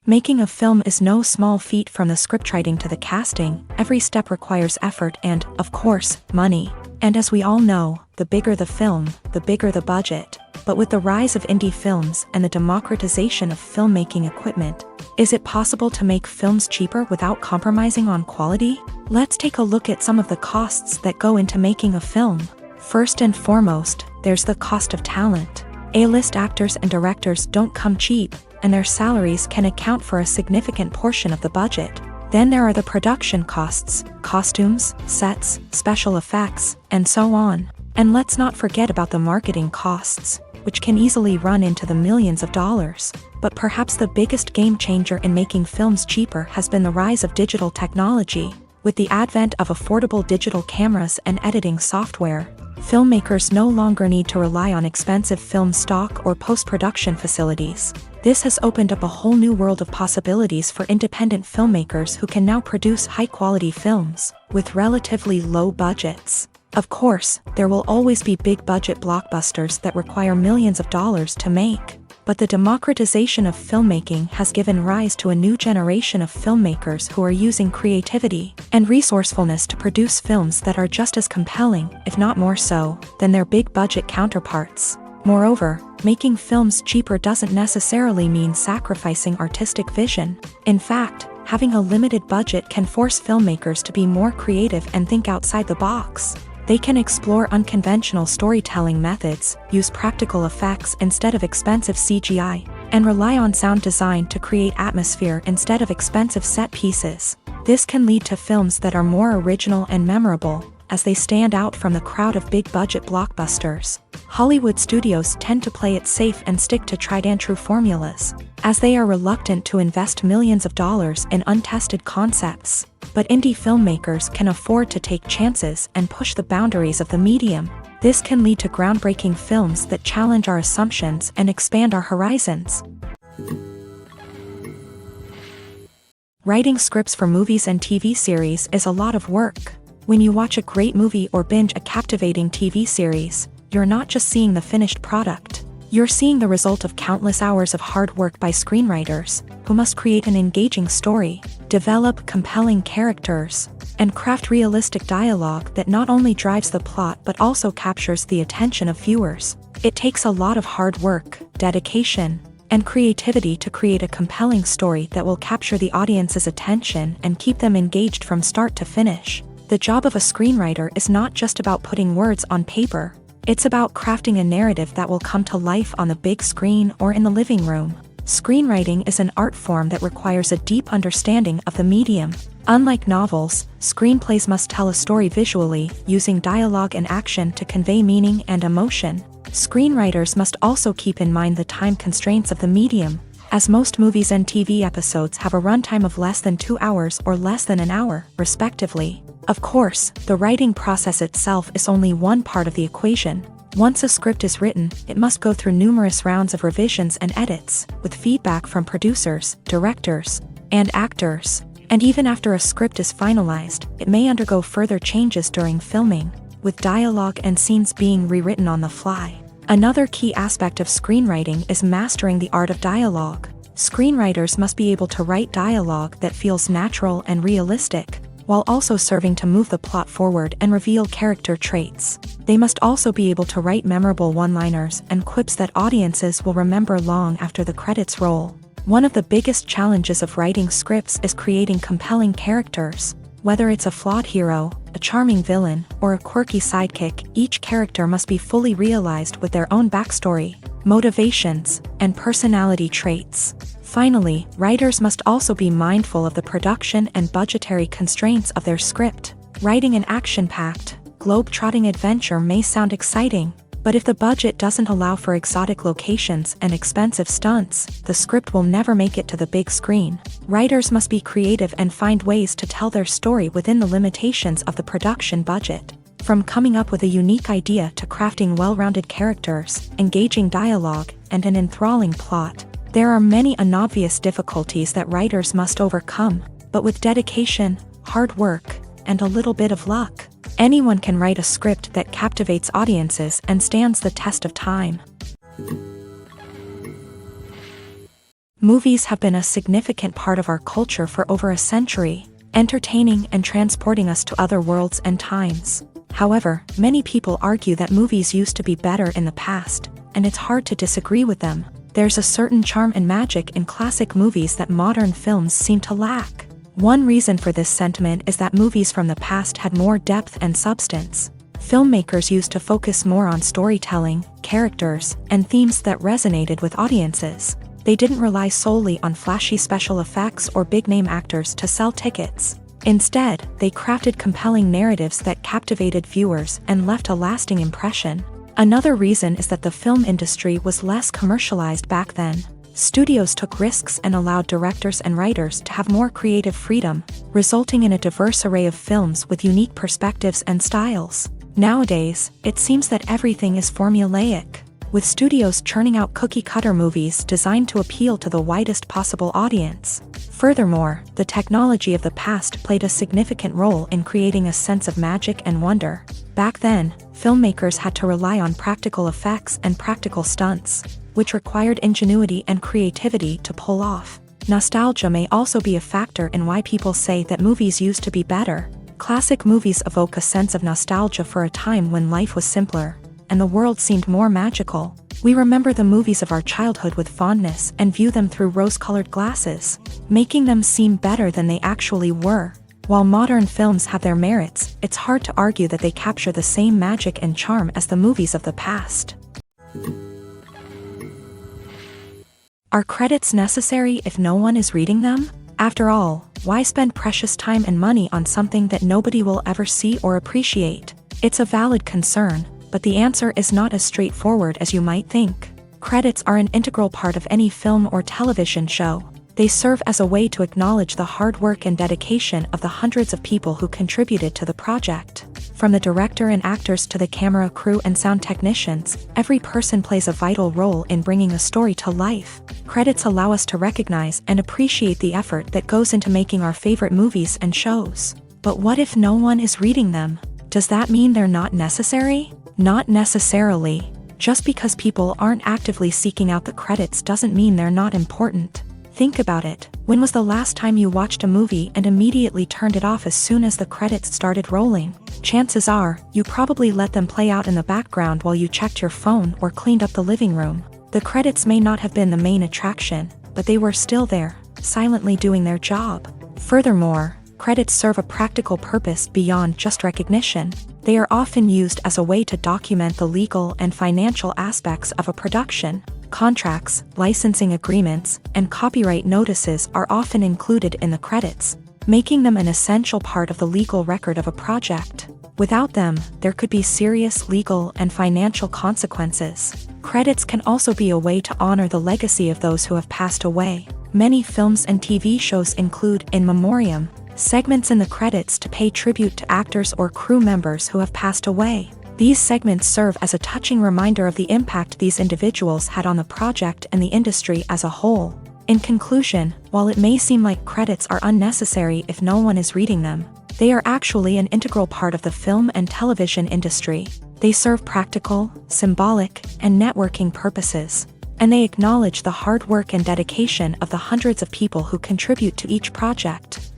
Making a film is no small feat. From the scriptwriting to the casting, every step requires effort and, of course, money. And as we all know, the bigger the film, the bigger the budget. But with the rise of indie films and the democratization of filmmaking equipment, is it possible to make films cheaper without compromising on quality? Let's take a look at some of the costs that go into making a film. First and foremost, there's the cost of talent. A-list actors and directors don't come cheap, and their salaries can account for a significant portion of the budget. Then there are the production costs, costumes, sets, special effects, and so on. And let's not forget about the marketing costs, which can easily run into the millions of dollars. But perhaps the biggest game changer in making films cheaper has been the rise of digital technology. With the advent of affordable digital cameras and editing software, filmmakers no longer need to rely on expensive film stock or post-production facilities. This has opened up a whole new world of possibilities for independent filmmakers who can now produce high-quality films with relatively low budgets. Of course, there will always be big-budget blockbusters that require millions of dollars to make. But the democratization of filmmaking has given rise to a new generation of filmmakers who are using creativity and resourcefulness to produce films that are just as compelling, if not more so, than their big-budget counterparts. Moreover, making films cheaper doesn't necessarily mean sacrificing artistic vision. In fact, having a limited budget can force filmmakers to be more creative and think outside the box. They can explore unconventional storytelling methods, use practical effects instead of expensive CGI, and rely on sound design to create atmosphere instead of expensive set pieces. This can lead to films that are more original and memorable, as they stand out from the crowd of big-budget blockbusters. Hollywood studios tend to play it safe and stick to tried-and-true formulas, as they are reluctant to invest millions of dollars in untested concepts. But indie filmmakers can afford to take chances and push the boundaries of the medium. This can lead to groundbreaking films that challenge our assumptions and expand our horizons. Writing scripts for movies and TV series is a lot of work. When you watch a great movie or binge a captivating TV series, you're not just seeing the finished product. You're seeing the result of countless hours of hard work by screenwriters, who must create an engaging story, develop compelling characters, and craft realistic dialogue that not only drives the plot but also captures the attention of viewers. It takes a lot of hard work, dedication, and creativity to create a compelling story that will capture the audience's attention and keep them engaged from start to finish. The job of a screenwriter is not just about putting words on paper. It's about crafting a narrative that will come to life on the big screen or in the living room. Screenwriting is an art form that requires a deep understanding of the medium. Unlike novels, screenplays must tell a story visually, using dialogue and action to convey meaning and emotion. Screenwriters must also keep in mind the time constraints of the medium, as most movies and TV episodes have a runtime of less than 2 hours or less than an hour, respectively. Of course, the writing process itself is only one part of the equation. Once a script is written, it must go through numerous rounds of revisions and edits, with feedback from producers, directors, and actors. And even after a script is finalized, it may undergo further changes during filming, with dialogue and scenes being rewritten on the fly. Another key aspect of screenwriting is mastering the art of dialogue. Screenwriters must be able to write dialogue that feels natural and realistic, while also serving to move the plot forward and reveal character traits. They must also be able to write memorable one-liners and quips that audiences will remember long after the credits roll. One of the biggest challenges of writing scripts is creating compelling characters. Whether it's a flawed hero, a charming villain, or a quirky sidekick, each character must be fully realized with their own backstory, motivations, and personality traits. Finally, writers must also be mindful of the production and budgetary constraints of their script. Writing an action-packed, globe-trotting adventure may sound exciting, but if the budget doesn't allow for exotic locations and expensive stunts, the script will never make it to the big screen. Writers must be creative and find ways to tell their story within the limitations of the production budget. From coming up with a unique idea to crafting well-rounded characters, engaging dialogue, and an enthralling plot, there are many unobvious difficulties that writers must overcome, but with dedication, hard work, and a little bit of luck, anyone can write a script that captivates audiences and stands the test of time. Movies have been a significant part of our culture for over a century, entertaining and transporting us to other worlds and times. However, many people argue that movies used to be better in the past, and it's hard to disagree with them. There's a certain charm and magic in classic movies that modern films seem to lack. One reason for this sentiment is that movies from the past had more depth and substance. Filmmakers used to focus more on storytelling, characters, and themes that resonated with audiences. They didn't rely solely on flashy special effects or big-name actors to sell tickets. Instead, they crafted compelling narratives that captivated viewers and left a lasting impression. Another reason is that the film industry was less commercialized back then. Studios took risks and allowed directors and writers to have more creative freedom, resulting in a diverse array of films with unique perspectives and styles. Nowadays, it seems that everything is formulaic. with studios churning out cookie-cutter movies designed to appeal to the widest possible audience. Furthermore, the technology of the past played a significant role in creating a sense of magic and wonder. Back then, filmmakers had to rely on practical effects and practical stunts, which required ingenuity and creativity to pull off. Nostalgia may also be a factor in why people say that movies used to be better. Classic movies evoke a sense of nostalgia for a time when life was simpler, and the world seemed more magical. We remember the movies of our childhood with fondness and view them through rose-colored glasses, making them seem better than they actually were. While modern films have their merits, it's hard to argue that they capture the same magic and charm as the movies of the past. Are credits necessary if no one is reading them? After all, why spend precious time and money on something that nobody will ever see or appreciate? It's a valid concern, but the answer is not as straightforward as you might think. Credits are an integral part of any film or television show. They serve as a way to acknowledge the hard work and dedication of the hundreds of people who contributed to the project. From the director and actors to the camera crew and sound technicians, every person plays a vital role in bringing a story to life. Credits allow us to recognize and appreciate the effort that goes into making our favorite movies and shows. But what if no one is reading them? Does that mean they're not necessary? Not necessarily. Just because people aren't actively seeking out the credits doesn't mean they're not important. Think about it. When was the last time you watched a movie and immediately turned it off as soon as the credits started rolling? Chances are, you probably let them play out in the background while you checked your phone or cleaned up the living room. The credits may not have been the main attraction, but they were still there, silently doing their job. Furthermore, credits serve a practical purpose beyond just recognition. They are often used as a way to document the legal and financial aspects of a production. Contracts, licensing agreements, and copyright notices are often included in the credits, making them an essential part of the legal record of a project. Without them, there could be serious legal and financial consequences. Credits can also be a way to honor the legacy of those who have passed away. Many films and TV shows include in memoriam segments in the credits to pay tribute to actors or crew members who have passed away. These segments serve as a touching reminder of the impact these individuals had on the project and the industry as a whole. In conclusion, while it may seem like credits are unnecessary if no one is reading them, they are actually an integral part of the film and television industry. They serve practical, symbolic, and networking purposes, and they acknowledge the hard work and dedication of the hundreds of people who contribute to each project.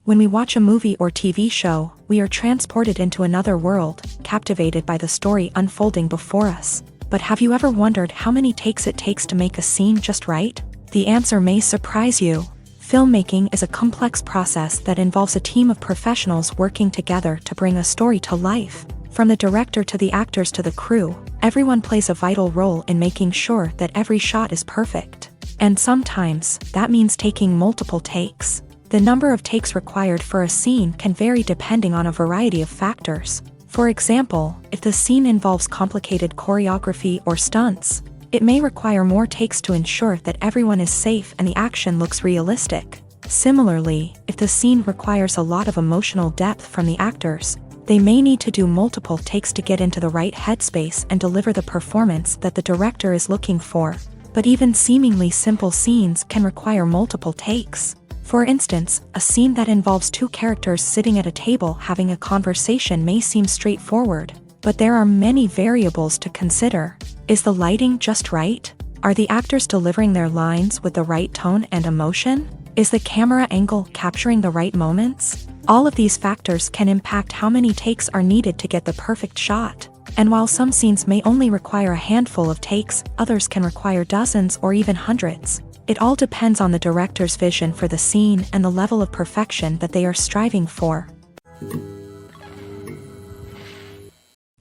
When we watch a movie or TV show, we are transported into another world, captivated by the story unfolding before us. But have you ever wondered how many takes it takes to make a scene just right? The answer may surprise you. Filmmaking is a complex process that involves a team of professionals working together to bring a story to life. From the director to the actors to the crew, everyone plays a vital role in making sure that every shot is perfect. And sometimes, that means taking multiple takes. The number of takes required for a scene can vary depending on a variety of factors. For example, if the scene involves complicated choreography or stunts, it may require more takes to ensure that everyone is safe and the action looks realistic. Similarly, if the scene requires a lot of emotional depth from the actors, they may need to do multiple takes to get into the right headspace and deliver the performance that the director is looking for. But even seemingly simple scenes can require multiple takes. For instance, a scene that involves two characters sitting at a table having a conversation may seem straightforward, but there are many variables to consider. Is the lighting just right? Are the actors delivering their lines with the right tone and emotion? Is the camera angle capturing the right moments? All of these factors can impact how many takes are needed to get the perfect shot. And while some scenes may only require a handful of takes, others can require dozens or even hundreds. It all depends on the director's vision for the scene and the level of perfection that they are striving for.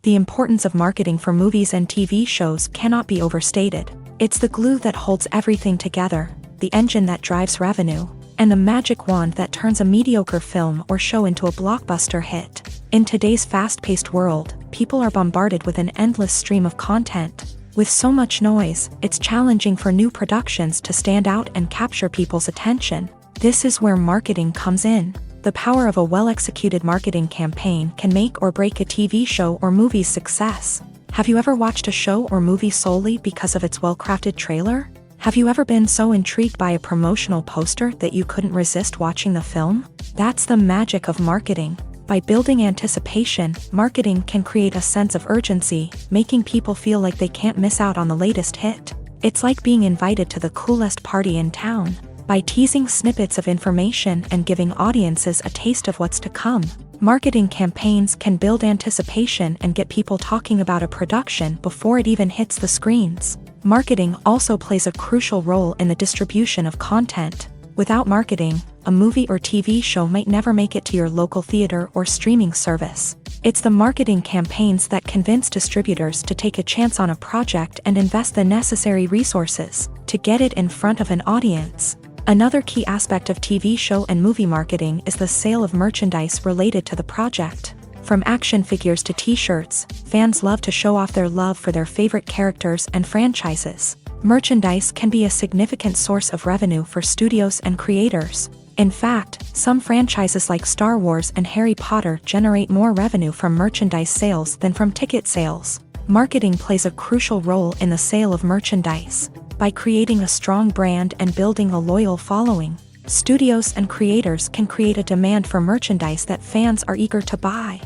The importance of marketing for movies and TV shows cannot be overstated. It's the glue that holds everything together, the engine that drives revenue, and the magic wand that turns a mediocre film or show into a blockbuster hit. In today's fast-paced world, people are bombarded with an endless stream of content. With so much noise, it's challenging for new productions to stand out and capture people's attention. This is where marketing comes in. The power of a well-executed marketing campaign can make or break a TV show or movie's success. Have you ever watched a show or movie solely because of its well-crafted trailer? Have you ever been so intrigued by a promotional poster that you couldn't resist watching the film? That's the magic of marketing. By building anticipation, marketing can create a sense of urgency, making people feel like they can't miss out on the latest hit. It's like being invited to the coolest party in town. By teasing snippets of information and giving audiences a taste of what's to come, marketing campaigns can build anticipation and get people talking about a production before it even hits the screens. Marketing also plays a crucial role in the distribution of content. Without marketing, a movie or TV show might never make it to your local theater or streaming service. It's the marketing campaigns that convince distributors to take a chance on a project and invest the necessary resources to get it in front of an audience. Another key aspect of TV show and movie marketing is the sale of merchandise related to the project. From action figures to t-shirts, fans love to show off their love for their favorite characters and franchises. Merchandise can be a significant source of revenue for studios and creators. In fact, some franchises like Star Wars and Harry Potter generate more revenue from merchandise sales than from ticket sales. Marketing plays a crucial role in the sale of merchandise. By creating a strong brand and building a loyal following, studios and creators can create a demand for merchandise that fans are eager to buy.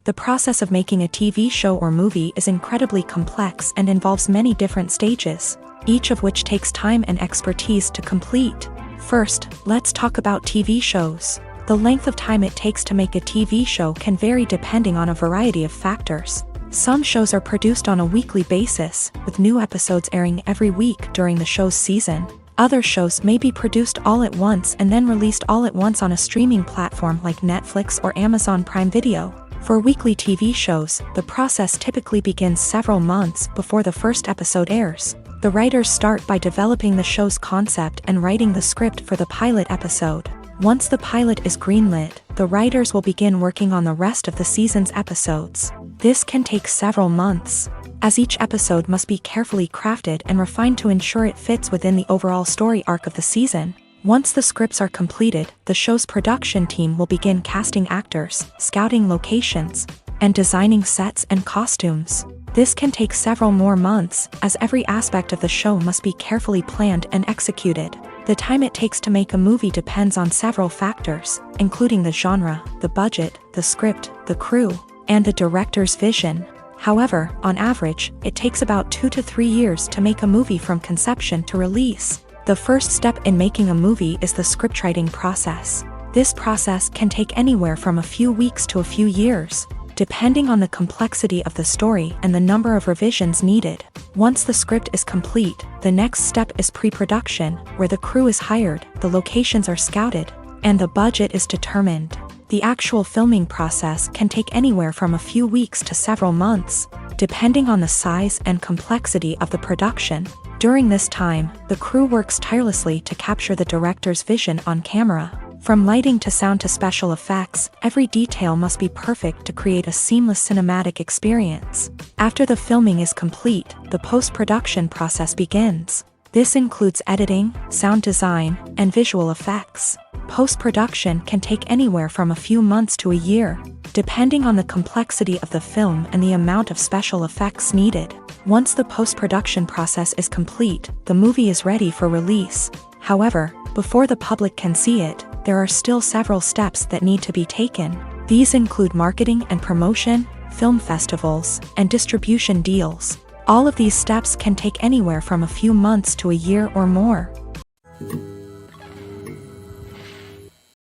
The process of making a TV show or movie is incredibly complex and involves many different stages, each of which takes time and expertise to complete. First, let's talk about TV shows. The length of time it takes to make a TV show can vary depending on a variety of factors. Some shows are produced on a weekly basis, with new episodes airing every week during the show's season. Other shows may be produced all at once and then released all at once on a streaming platform like Netflix or Amazon Prime Video. For weekly TV shows, the process typically begins several months before the first episode airs. The writers start by developing the show's concept and writing the script for the pilot episode. Once the pilot is greenlit, the writers will begin working on the rest of the season's episodes. This can take several months, as each episode must be carefully crafted and refined to ensure it fits within the overall story arc of the season. Once the scripts are completed, the show's production team will begin casting actors, scouting locations, and designing sets and costumes. This can take several more months, as every aspect of the show must be carefully planned and executed. The time it takes to make a movie depends on several factors, including the genre, the budget, the script, the crew, and the director's vision. However, on average, it takes about 2 to 3 years to make a movie from conception to release. The first step in making a movie is the scriptwriting process. This process can take anywhere from a few weeks to a few years, depending on the complexity of the story and the number of revisions needed. Once the script is complete, the next step is pre-production, where the crew is hired, the locations are scouted, and the budget is determined. The actual filming process can take anywhere from a few weeks to several months, depending on the size and complexity of the production. During this time, the crew works tirelessly to capture the director's vision on camera. From lighting to sound to special effects, every detail must be perfect to create a seamless cinematic experience. After the filming is complete, the post-production process begins. This includes editing, sound design, and visual effects. Post-production can take anywhere from a few months to a year, depending on the complexity of the film and the amount of special effects needed. Once the post-production process is complete, the movie is ready for release. However, before the public can see it, there are still several steps that need to be taken. These include marketing and promotion, film festivals, and distribution deals. All of these steps can take anywhere from a few months to a year or more.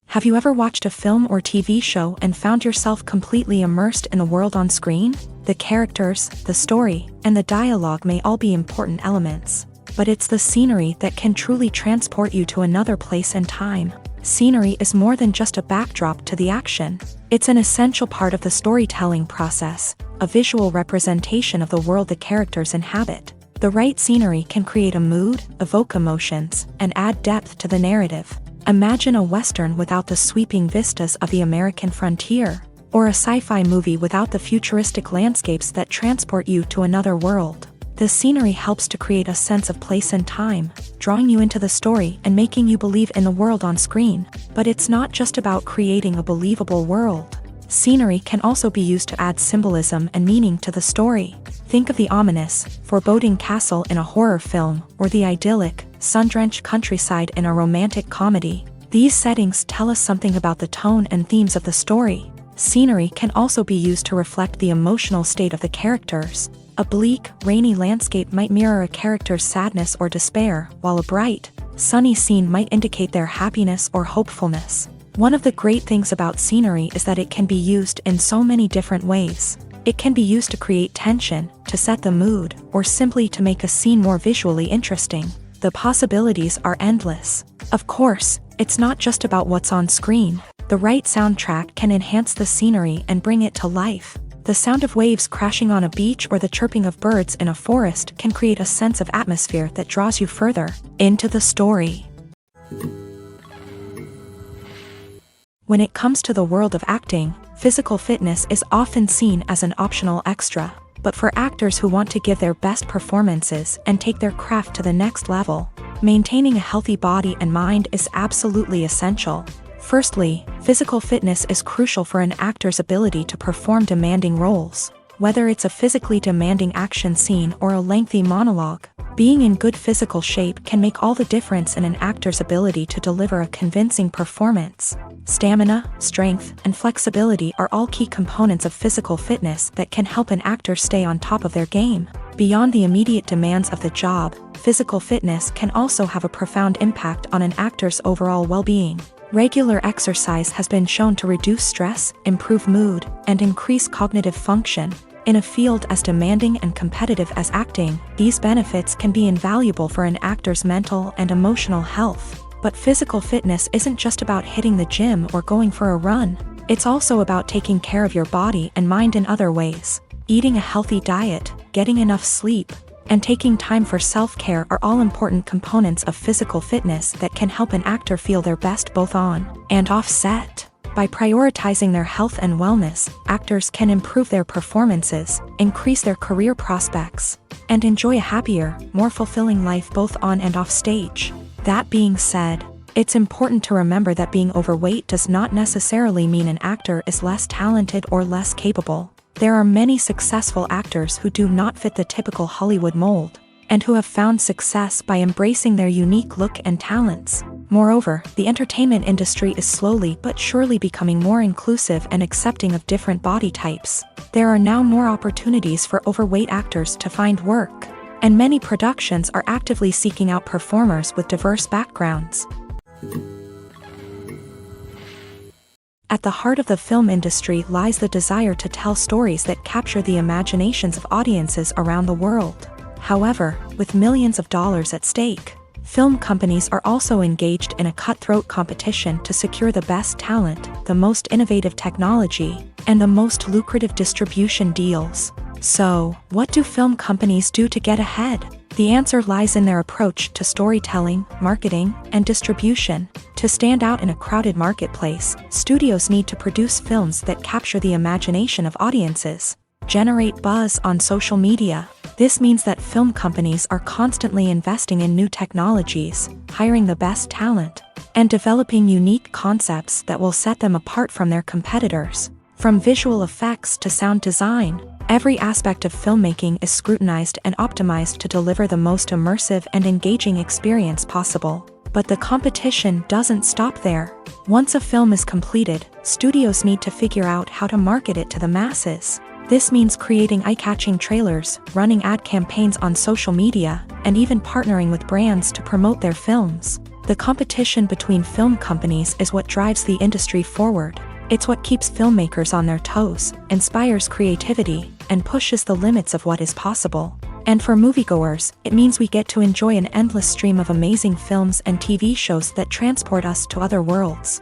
Have you ever watched a film or TV show and found yourself completely immersed in the world on screen? The characters, the story, and the dialogue may all be important elements, but it's the scenery that can truly transport you to another place and time. Scenery is more than just a backdrop to the action. It's an essential part of the storytelling process, a visual representation of the world the characters inhabit. The right scenery can create a mood, evoke emotions, and add depth to the narrative. Imagine a Western without the sweeping vistas of the American frontier, or a sci-fi movie without the futuristic landscapes that transport you to another world. The scenery helps to create a sense of place and time, drawing you into the story and making you believe in the world on screen. But it's not just about creating a believable world. Scenery can also be used to add symbolism and meaning to the story. Think of the ominous, foreboding castle in a horror film, or the idyllic, sun-drenched countryside in a romantic comedy. These settings tell us something about the tone and themes of the story. Scenery can also be used to reflect the emotional state of the characters. A bleak, rainy landscape might mirror a character's sadness or despair, while a bright, sunny scene might indicate their happiness or hopefulness. One of the great things about scenery is that it can be used in so many different ways. It can be used to create tension, to set the mood, or simply to make a scene more visually interesting. The possibilities are endless. Of course, it's not just about what's on screen. The right soundtrack can enhance the scenery and bring it to life. The sound of waves crashing on a beach or the chirping of birds in a forest can create a sense of atmosphere that draws you further into the story. When it comes to the world of acting, physical fitness is often seen as an optional extra. But for actors who want to give their best performances and take their craft to the next level, maintaining a healthy body and mind is absolutely essential. Firstly, physical fitness is crucial for an actor's ability to perform demanding roles. Whether it's a physically demanding action scene or a lengthy monologue, being in good physical shape can make all the difference in an actor's ability to deliver a convincing performance. Stamina, strength, and flexibility are all key components of physical fitness that can help an actor stay on top of their game. Beyond the immediate demands of the job, physical fitness can also have a profound impact on an actor's overall well-being. Regular exercise has been shown to reduce stress, improve mood, and increase cognitive function. In a field as demanding and competitive as acting, these benefits can be invaluable for an actor's mental and emotional health. But physical fitness isn't just about hitting the gym or going for a run. It's also about taking care of your body and mind in other ways. Eating a healthy diet, getting enough sleep, and taking time for self-care are all important components of physical fitness that can help an actor feel their best both on and off set. By prioritizing their health and wellness, actors can improve their performances, increase their career prospects, and enjoy a happier, more fulfilling life both on and off stage. That being said, it's important to remember that being overweight does not necessarily mean an actor is less talented or less capable. There are many successful actors who do not fit the typical Hollywood mold, and who have found success by embracing their unique look and talents. Moreover, the entertainment industry is slowly but surely becoming more inclusive and accepting of different body types. There are now more opportunities for overweight actors to find work, and many productions are actively seeking out performers with diverse backgrounds. At the heart of the film industry lies the desire to tell stories that capture the imaginations of audiences around the world. However, with millions of dollars at stake, film companies are also engaged in a cutthroat competition to secure the best talent, the most innovative technology, and the most lucrative distribution deals. So, what do film companies do to get ahead? The answer lies in their approach to storytelling, marketing, and distribution. To stand out in a crowded marketplace, studios need to produce films that capture the imagination of audiences, generate buzz on social media. This means that film companies are constantly investing in new technologies, hiring the best talent, and developing unique concepts that will set them apart from their competitors. From visual effects to sound design, every aspect of filmmaking is scrutinized and optimized to deliver the most immersive and engaging experience possible. But the competition doesn't stop there. Once a film is completed, studios need to figure out how to market it to the masses. This means creating eye-catching trailers, running ad campaigns on social media, and even partnering with brands to promote their films. The competition between film companies is what drives the industry forward. It's what keeps filmmakers on their toes, inspires creativity, and pushes the limits of what is possible. And for moviegoers, it means we get to enjoy an endless stream of amazing films and TV shows that transport us to other worlds.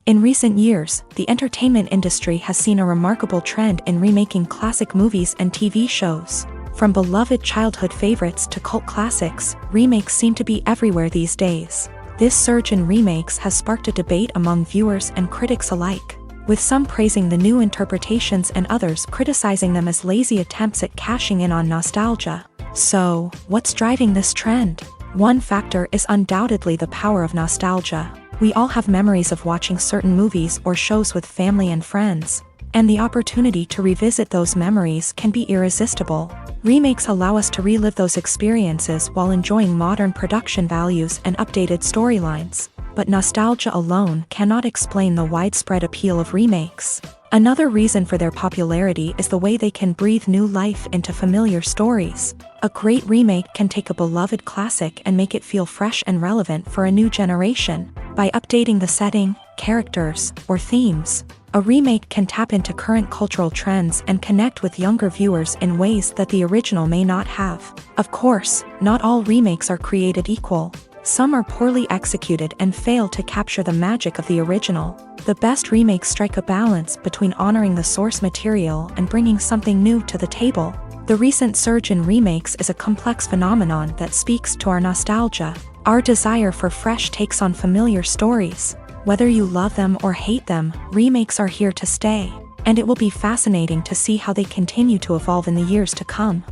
In recent years, the entertainment industry has seen a remarkable trend in remaking classic movies and TV shows. From beloved childhood favorites to cult classics, remakes seem to be everywhere these days. This surge in remakes has sparked a debate among viewers and critics alike. with some praising the new interpretations and others criticizing them as lazy attempts at cashing in on nostalgia. So, what's driving this trend? One factor is undoubtedly the power of nostalgia. We all have memories of watching certain movies or shows with family and friends, and the opportunity to revisit those memories can be irresistible. Remakes allow us to relive those experiences while enjoying modern production values and updated storylines. But nostalgia alone cannot explain the widespread appeal of remakes. Another reason for their popularity is the way they can breathe new life into familiar stories. A great remake can take a beloved classic and make it feel fresh and relevant for a new generation. By updating the setting, characters, or themes, a remake can tap into current cultural trends and connect with younger viewers in ways that the original may not have. Of course, not all remakes are created equal. Some are poorly executed and fail to capture the magic of the original. The best remakes strike a balance between honoring the source material and bringing something new to the table. The recent surge in remakes is a complex phenomenon that speaks to our nostalgia, our desire for fresh takes on familiar stories. Whether you love them or hate them, remakes are here to stay, and it will be fascinating to see how they continue to evolve in the years to come.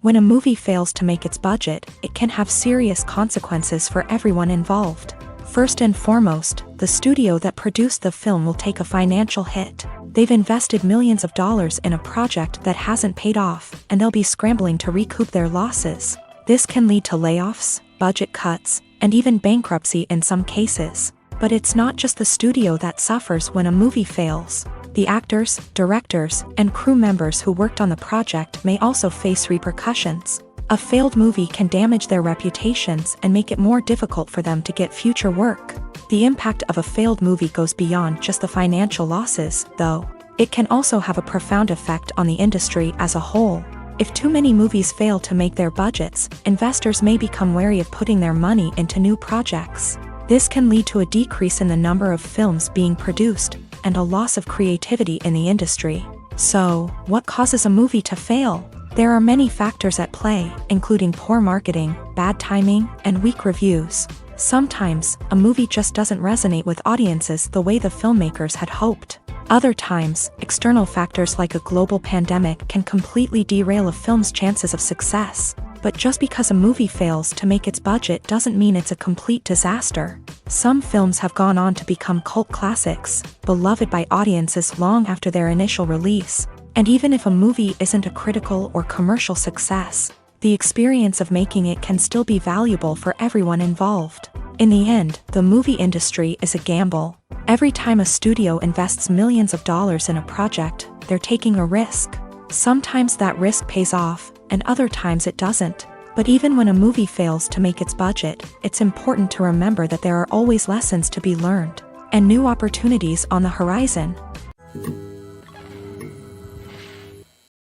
When a movie fails to make its budget, it can have serious consequences for everyone involved. First and foremost, the studio that produced the film will take a financial hit. They've invested millions of dollars in a project that hasn't paid off, and they'll be scrambling to recoup their losses. This can lead to layoffs, budget cuts, and even bankruptcy in some cases. But it's not just the studio that suffers when a movie fails. The actors, directors, and crew members who worked on the project may also face repercussions. A failed movie can damage their reputations and make it more difficult for them to get future work. The impact of a failed movie goes beyond just the financial losses, though. It can also have a profound effect on the industry as a whole. If too many movies fail to make their budgets, investors may become wary of putting their money into new projects. This can lead to a decrease in the number of films being produced, and a loss of creativity in the industry. So, what causes a movie to fail? There are many factors at play, including poor marketing, bad timing, and weak reviews. Sometimes, a movie just doesn't resonate with audiences the way the filmmakers had hoped. Other times, external factors like a global pandemic can completely derail a film's chances of success. But just because a movie fails to make its budget doesn't mean it's a complete disaster. Some films have gone on to become cult classics, beloved by audiences long after their initial release. And even if a movie isn't a critical or commercial success, the experience of making it can still be valuable for everyone involved. In the end, the movie industry is a gamble. Every time a studio invests millions of dollars in a project, they're taking a risk. Sometimes that risk pays off, and other times it doesn't. But even when a movie fails to make its budget, it's important to remember that there are always lessons to be learned, and new opportunities on the horizon.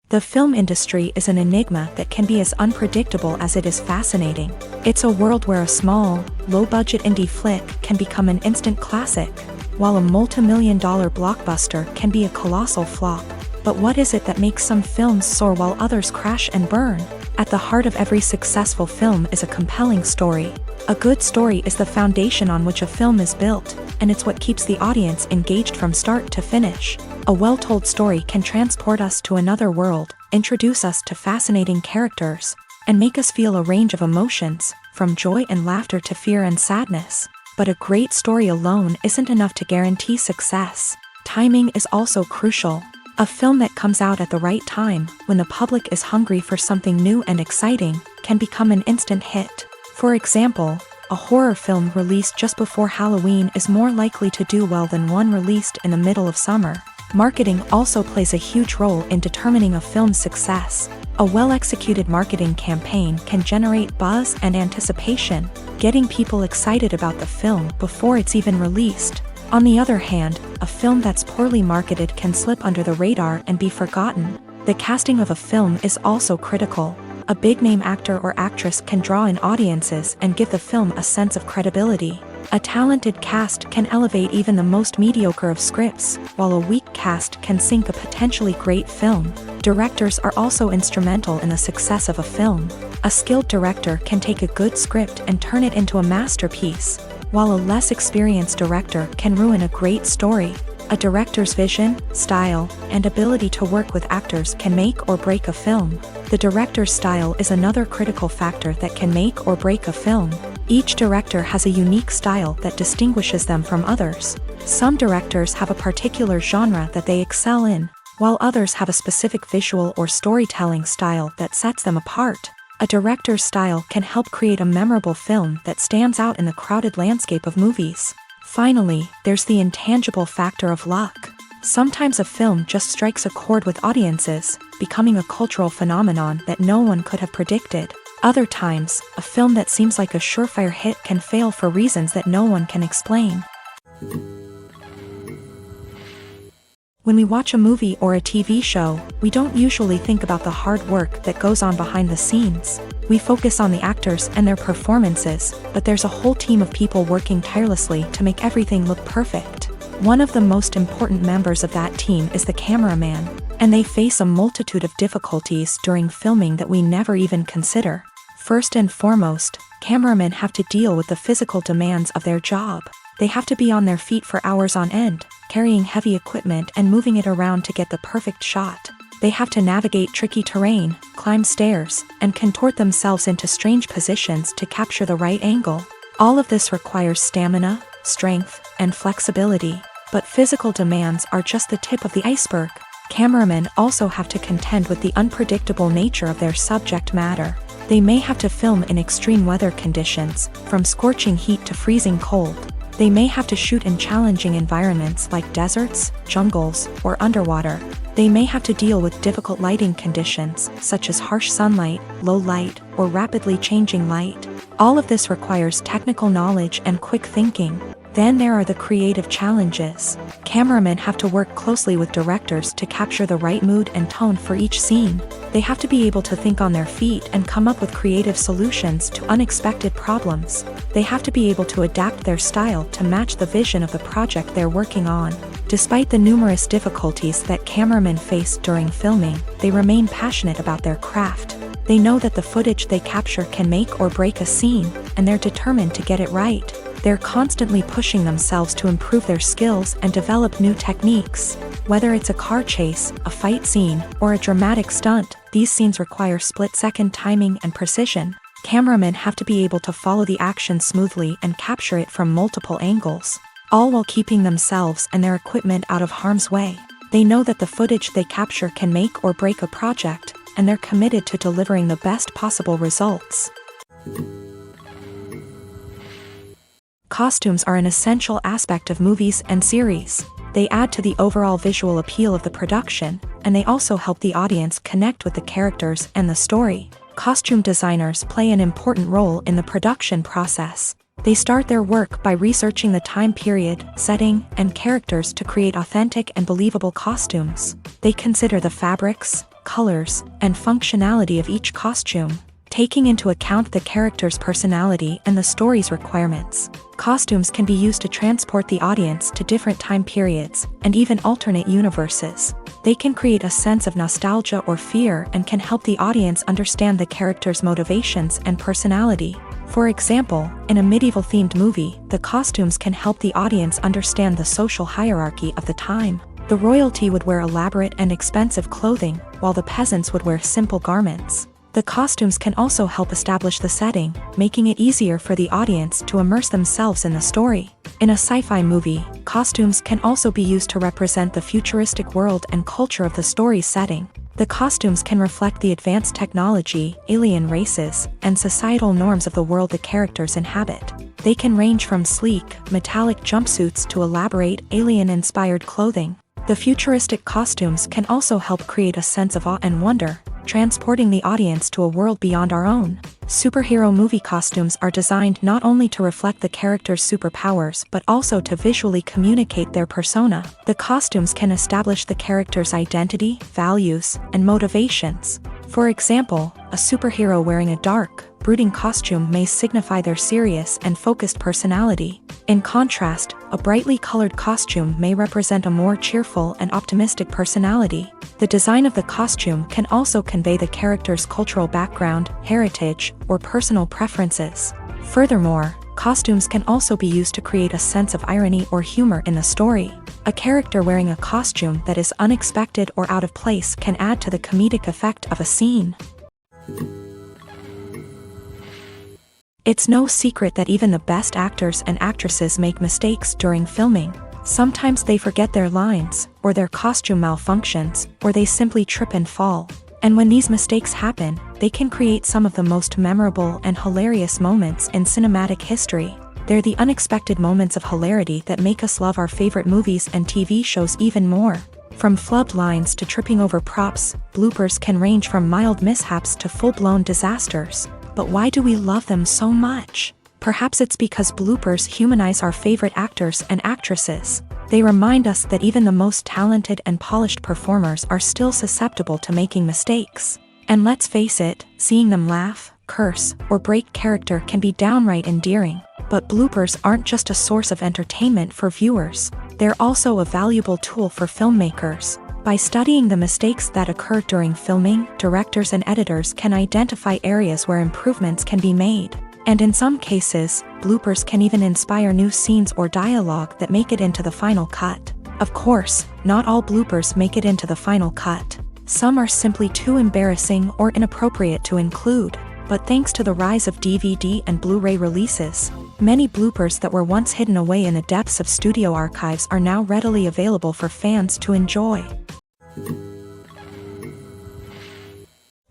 The film industry is an enigma that can be as unpredictable as it is fascinating. It's a world where a small, low-budget indie flick can become an instant classic, while a multi-million-dollar blockbuster can be a colossal flop. But what is it that makes some films soar while others crash and burn? At the heart of every successful film is a compelling story. A good story is the foundation on which a film is built, and it's what keeps the audience engaged from start to finish. A well-told story can transport us to another world, introduce us to fascinating characters, and make us feel a range of emotions, from joy and laughter to fear and sadness. But a great story alone isn't enough to guarantee success. Timing is also crucial. A film that comes out at the right time, when the public is hungry for something new and exciting, can become an instant hit. For example, a horror film released just before Halloween is more likely to do well than one released in the middle of summer. Marketing also plays a huge role in determining a film's success. A well-executed marketing campaign can generate buzz and anticipation, getting people excited about the film before it's even released. On the other hand, a film that's poorly marketed can slip under the radar and be forgotten. The casting of a film is also critical. A big-name actor or actress can draw in audiences and give the film a sense of credibility. A talented cast can elevate even the most mediocre of scripts, while a weak cast can sink a potentially great film. Directors are also instrumental in the success of a film. A skilled director can take a good script and turn it into a masterpiece. while a less experienced director can ruin a great story. A director's vision, style, and ability to work with actors can make or break a film. The director's style is another critical factor that can make or break a film. Each director has a unique style that distinguishes them from others. Some directors have a particular genre that they excel in, while others have a specific visual or storytelling style that sets them apart. A director's style can help create a memorable film that stands out in the crowded landscape of movies. Finally, there's the intangible factor of luck. Sometimes a film just strikes a chord with audiences, becoming a cultural phenomenon that no one could have predicted. Other times, a film that seems like a surefire hit can fail for reasons that no one can explain. When we watch a movie or a TV show, we don't usually think about the hard work that goes on behind the scenes. We focus on the actors and their performances, but there's a whole team of people working tirelessly to make everything look perfect. One of the most important members of that team is the cameraman, and they face a multitude of difficulties during filming that we never even consider. First and foremost, cameramen have to deal with the physical demands of their job. They have to be on their feet for hours on end, carrying heavy equipment and moving it around to get the perfect shot. They have to navigate tricky terrain, climb stairs, and contort themselves into strange positions to capture the right angle. All of this requires stamina, strength, and flexibility. But physical demands are just the tip of the iceberg. Cameramen also have to contend with the unpredictable nature of their subject matter. They may have to film in extreme weather conditions, from scorching heat to freezing cold. They may have to shoot in challenging environments like deserts, jungles, or underwater. They may have to deal with difficult lighting conditions, such as harsh sunlight, low light, or rapidly changing light. All of this requires technical knowledge and quick thinking. Then there are the creative challenges. Cameramen have to work closely with directors to capture the right mood and tone for each scene. They have to be able to think on their feet and come up with creative solutions to unexpected problems. They have to be able to adapt their style to match the vision of the project they're working on. Despite the numerous difficulties that cameramen face during filming, they remain passionate about their craft. They know that the footage they capture can make or break a scene, and they're determined to get it right. They're constantly pushing themselves to improve their skills and develop new techniques. Whether it's a car chase, a fight scene, or a dramatic stunt, these scenes require split-second timing and precision. Cameramen have to be able to follow the action smoothly and capture it from multiple angles, all while keeping themselves and their equipment out of harm's way. They know that the footage they capture can make or break a project, and they're committed to delivering the best possible results. Costumes are an essential aspect of movies and series. They add to the overall visual appeal of the production, and they also help the audience connect with the characters and the story. Costume designers play an important role in the production process. They start their work by researching the time period, setting, and characters to create authentic and believable costumes. They consider the fabrics, colors, and functionality of each costume, taking into account the character's personality and the story's requirements. Costumes can be used to transport the audience to different time periods and even alternate universes. They can create a sense of nostalgia or fear and can help the audience understand the character's motivations and personality. For example, in a medieval-themed movie, the costumes can help the audience understand the social hierarchy of the time. The royalty would wear elaborate and expensive clothing, while the peasants would wear simple garments. The costumes can also help establish the setting, making it easier for the audience to immerse themselves in the story. In a sci-fi movie, costumes can also be used to represent the futuristic world and culture of the story's setting. The costumes can reflect the advanced technology, alien races, and societal norms of the world the characters inhabit. They can range from sleek, metallic jumpsuits to elaborate, alien-inspired clothing. The futuristic costumes can also help create a sense of awe and wonder, transporting the audience to a world beyond our own. Superhero movie costumes are designed not only to reflect the character's superpowers but also to visually communicate their persona. The costumes can establish the character's identity, values, and motivations. For example, a superhero wearing a dark, brooding costume may signify their serious and focused personality. In contrast, a brightly colored costume may represent a more cheerful and optimistic personality. The design of the costume can also convey the character's cultural background, heritage, or personal preferences. Furthermore, Costumes can also be used to create a sense of irony or humor in the story. A character wearing a costume that is unexpected or out of place can add to the comedic effect of a scene. It's no secret that even the best actors and actresses make mistakes during filming. Sometimes they forget their lines, or their costume malfunctions, or they simply trip and fall. And when these mistakes happen, they can create some of the most memorable and hilarious moments in cinematic history. They're the unexpected moments of hilarity that make us love our favorite movies and TV shows even more. From flubbed lines to tripping over props, bloopers can range from mild mishaps to full-blown disasters. But why do we love them so much? Perhaps it's because bloopers humanize our favorite actors and actresses. They remind us that even the most talented and polished performers are still susceptible to making mistakes. And let's face it, seeing them laugh, curse, or break character can be downright endearing. But bloopers aren't just a source of entertainment for viewers. They're also a valuable tool for filmmakers. By studying the mistakes that occur during filming, directors and editors can identify areas where improvements can be made. And in some cases, bloopers can even inspire new scenes or dialogue that make it into the final cut. Of course, not all bloopers make it into the final cut. Some are simply too embarrassing or inappropriate to include. But thanks to the rise of DVD and Blu-ray releases, many bloopers that were once hidden away in the depths of studio archives are now readily available for fans to enjoy.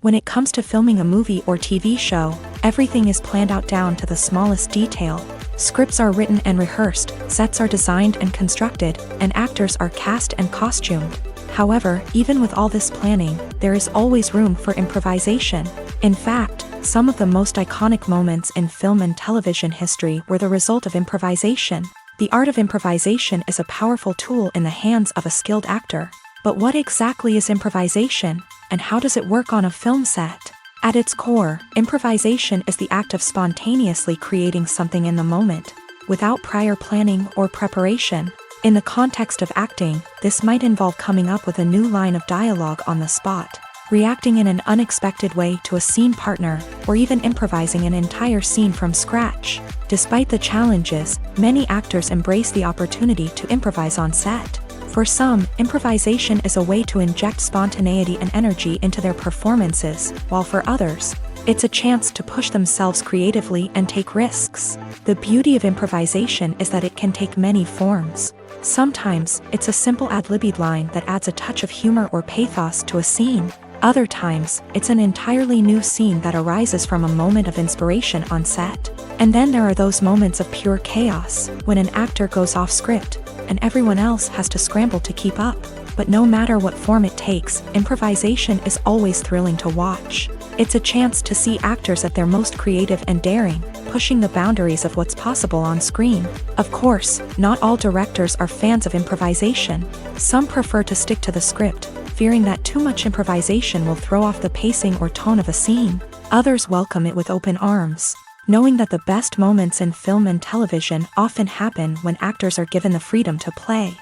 When it comes to filming a movie or TV show, everything is planned out down to the smallest detail. Scripts are written and rehearsed, sets are designed and constructed, and actors are cast and costumed. However, even with all this planning, there is always room for improvisation. In fact, some of the most iconic moments in film and television history were the result of improvisation. The art of improvisation is a powerful tool in the hands of a skilled actor. But what exactly is improvisation, and how does it work on a film set? At its core, improvisation is the act of spontaneously creating something in the moment, without prior planning or preparation. In the context of acting, this might involve coming up with a new line of dialogue on the spot, reacting in an unexpected way to a scene partner, or even improvising an entire scene from scratch. Despite the challenges, many actors embrace the opportunity to improvise on set. For some, improvisation is a way to inject spontaneity and energy into their performances, while for others, it's a chance to push themselves creatively and take risks. The beauty of improvisation is that it can take many forms. Sometimes, it's a simple ad-libbed line that adds a touch of humor or pathos to a scene. Other times, it's an entirely new scene that arises from a moment of inspiration on set. And then there are those moments of pure chaos, when an actor goes off script, and everyone else has to scramble to keep up. But no matter what form it takes, improvisation is always thrilling to watch. It's a chance to see actors at their most creative and daring, pushing the boundaries of what's possible on screen. Of course, not all directors are fans of improvisation. Some prefer to stick to the script, fearing that too much improvisation will throw off the pacing or tone of a scene. Others welcome it with open arms, knowing that the best moments in film and television often happen when actors are given the freedom to play.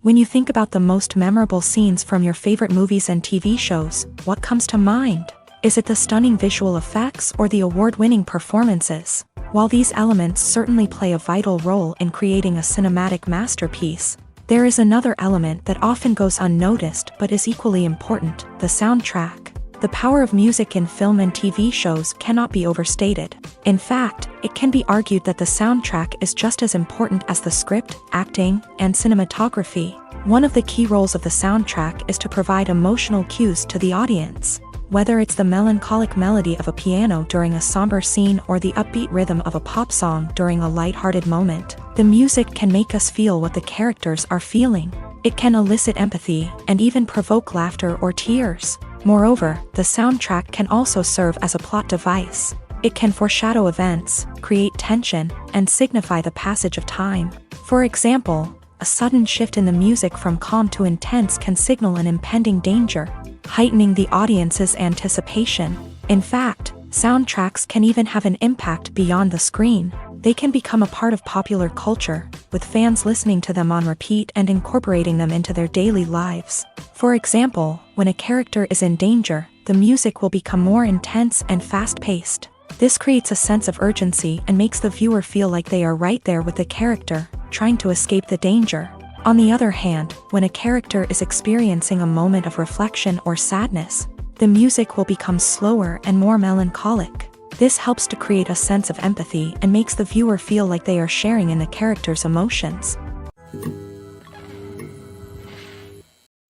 When you think about the most memorable scenes from your favorite movies and TV shows, what comes to mind? Is it the stunning visual effects or the award-winning performances? While these elements certainly play a vital role in creating a cinematic masterpiece, there is another element that often goes unnoticed but is equally important: the soundtrack. The power of music in film and TV shows cannot be overstated. In fact, it can be argued that the soundtrack is just as important as the script, acting, and cinematography. One of the key roles of the soundtrack is to provide emotional cues to the audience. Whether it's the melancholic melody of a piano during a somber scene or the upbeat rhythm of a pop song during a light-hearted moment, the music can make us feel what the characters are feeling. It can elicit empathy and even provoke laughter or tears. Moreover, the soundtrack can also serve as a plot device. It can foreshadow events, create tension, and signify the passage of time. For example, a sudden shift in the music from calm to intense can signal an impending danger, heightening the audience's anticipation. In fact, soundtracks can even have an impact beyond the screen. They can become a part of popular culture, with fans listening to them on repeat and incorporating them into their daily lives. For example, when a character is in danger, the music will become more intense and fast-paced, This creates a sense of urgency and makes the viewer feel like they are right there with the character, trying to escape the danger. On the other hand, when a character is experiencing a moment of reflection or sadness, the music will become slower and more melancholic. This helps to create a sense of empathy and makes the viewer feel like they are sharing in the character's emotions.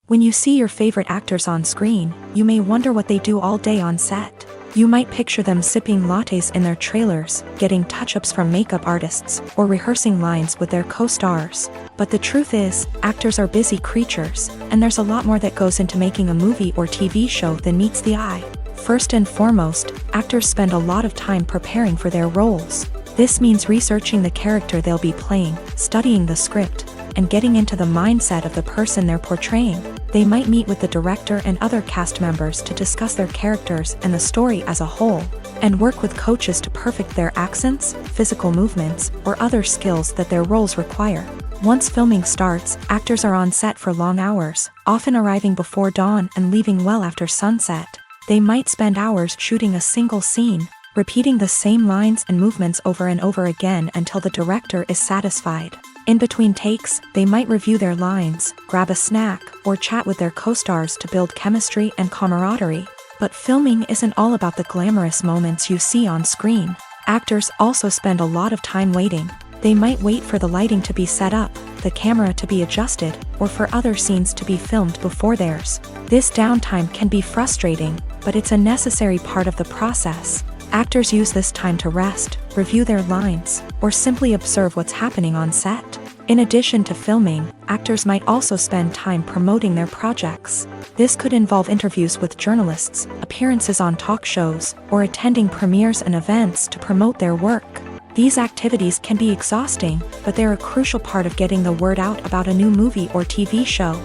When you see your favorite actors on screen, you may wonder what they do all day on set. You might picture them sipping lattes in their trailers, getting touch-ups from makeup artists, or rehearsing lines with their co-stars. But the truth is, actors are busy creatures, and there's a lot more that goes into making a movie or TV show than meets the eye. First and foremost, actors spend a lot of time preparing for their roles. This means researching the character they'll be playing, studying the script, and getting into the mindset of the person they're portraying. They might meet with the director and other cast members to discuss their characters and the story as a whole, and work with coaches to perfect their accents, physical movements, or other skills that their roles require. Once filming starts, actors are on set for long hours, often arriving before dawn and leaving well after sunset. They might spend hours shooting a single scene, repeating the same lines and movements over and over again until the director is satisfied. In between takes, they might review their lines, grab a snack, or chat with their co-stars to build chemistry and camaraderie. But filming isn't all about the glamorous moments you see on screen. Actors also spend a lot of time waiting. They might wait for the lighting to be set up, the camera to be adjusted, or for other scenes to be filmed before theirs. This downtime can be frustrating, but it's a necessary part of the process. Actors use this time to rest, review their lines, or simply observe what's happening on set. In addition to filming, actors might also spend time promoting their projects. This could involve interviews with journalists, appearances on talk shows, or attending premieres and events to promote their work. These activities can be exhausting, but they're a crucial part of getting the word out about a new movie or TV show.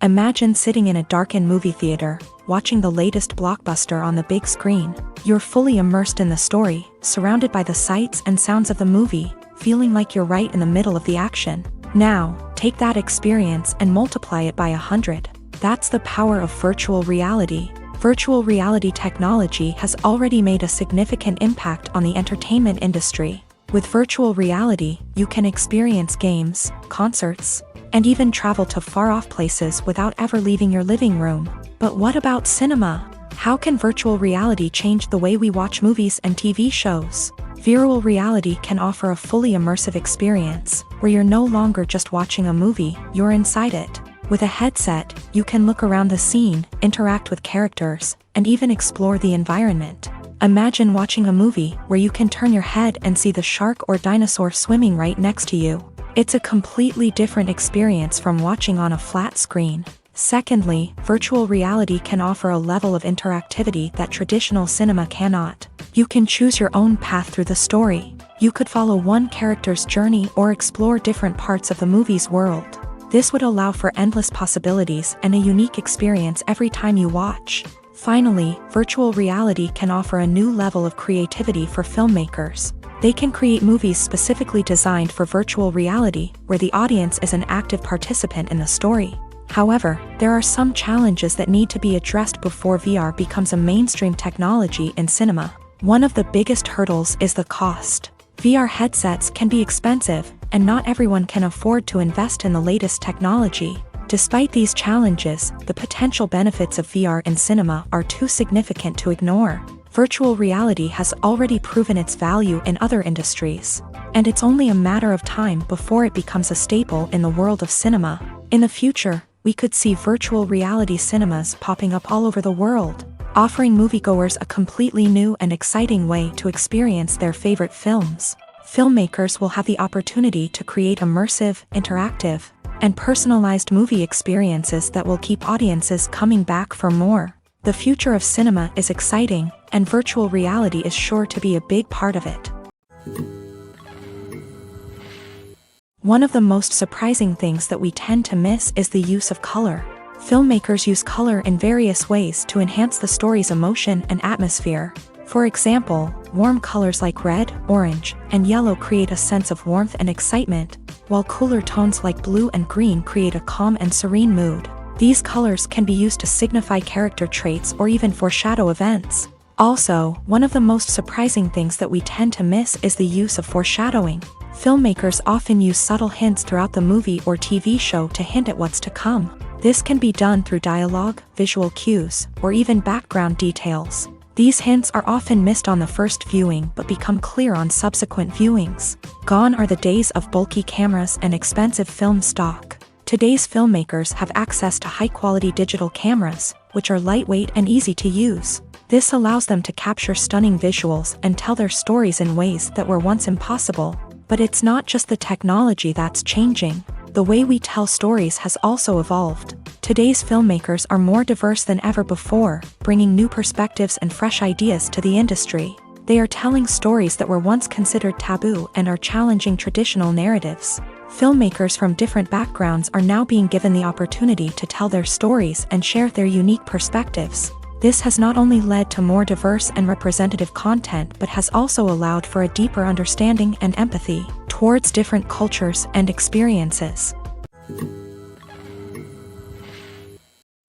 Imagine sitting in a darkened movie theater, watching the latest blockbuster on the big screen. You're fully immersed in the story, surrounded by the sights and sounds of the movie, feeling like you're right in the middle of the action. Now, take that experience and multiply it by 100. That's the power of virtual reality. Virtual reality technology has already made a significant impact on the entertainment industry. With virtual reality, you can experience games, concerts, and even travel to far-off places without ever leaving your living room. But what about cinema? How can virtual reality change the way we watch movies and TV shows? Virtual reality can offer a fully immersive experience, where you're no longer just watching a movie, you're inside it. With a headset, you can look around the scene, interact with characters, and even explore the environment. Imagine watching a movie where you can turn your head and see the shark or dinosaur swimming right next to you. It's a completely different experience from watching on a flat screen. Secondly, virtual reality can offer a level of interactivity that traditional cinema cannot. You can choose your own path through the story. You could follow one character's journey or explore different parts of the movie's world. This would allow for endless possibilities and a unique experience every time you watch. Finally, virtual reality can offer a new level of creativity for filmmakers. They can create movies specifically designed for virtual reality, where the audience is an active participant in the story. However, there are some challenges that need to be addressed before VR becomes a mainstream technology in cinema. One of the biggest hurdles is the cost. VR headsets can be expensive, and not everyone can afford to invest in the latest technology. Despite these challenges, the potential benefits of VR in cinema are too significant to ignore. Virtual reality has already proven its value in other industries, and it's only a matter of time before it becomes a staple in the world of cinema. In the future, we could see virtual reality cinemas popping up all over the world, offering moviegoers a completely new and exciting way to experience their favorite films. Filmmakers will have the opportunity to create immersive, interactive, and personalized movie experiences that will keep audiences coming back for more. The future of cinema is exciting, and virtual reality is sure to be a big part of it. One of the most surprising things that we tend to miss is the use of color. Filmmakers use color in various ways to enhance the story's emotion and atmosphere. For example, warm colors like red, orange, and yellow create a sense of warmth and excitement, while cooler tones like blue and green create a calm and serene mood. These colors can be used to signify character traits or even foreshadow events. Also, one of the most surprising things that we tend to miss is the use of foreshadowing. Filmmakers often use subtle hints throughout the movie or TV show to hint at what's to come. This can be done through dialogue, visual cues, or even background details. These hints are often missed on the first viewing but become clear on subsequent viewings. Gone are the days of bulky cameras and expensive film stock. Today's filmmakers have access to high-quality digital cameras, which are lightweight and easy to use. This allows them to capture stunning visuals and tell their stories in ways that were once impossible. But it's not just the technology that's changing. The way we tell stories has also evolved. Today's filmmakers are more diverse than ever before, bringing new perspectives and fresh ideas to the industry. They are telling stories that were once considered taboo and are challenging traditional narratives. Filmmakers from different backgrounds are now being given the opportunity to tell their stories and share their unique perspectives. This has not only led to more diverse and representative content but has also allowed for a deeper understanding and empathy towards different cultures and experiences.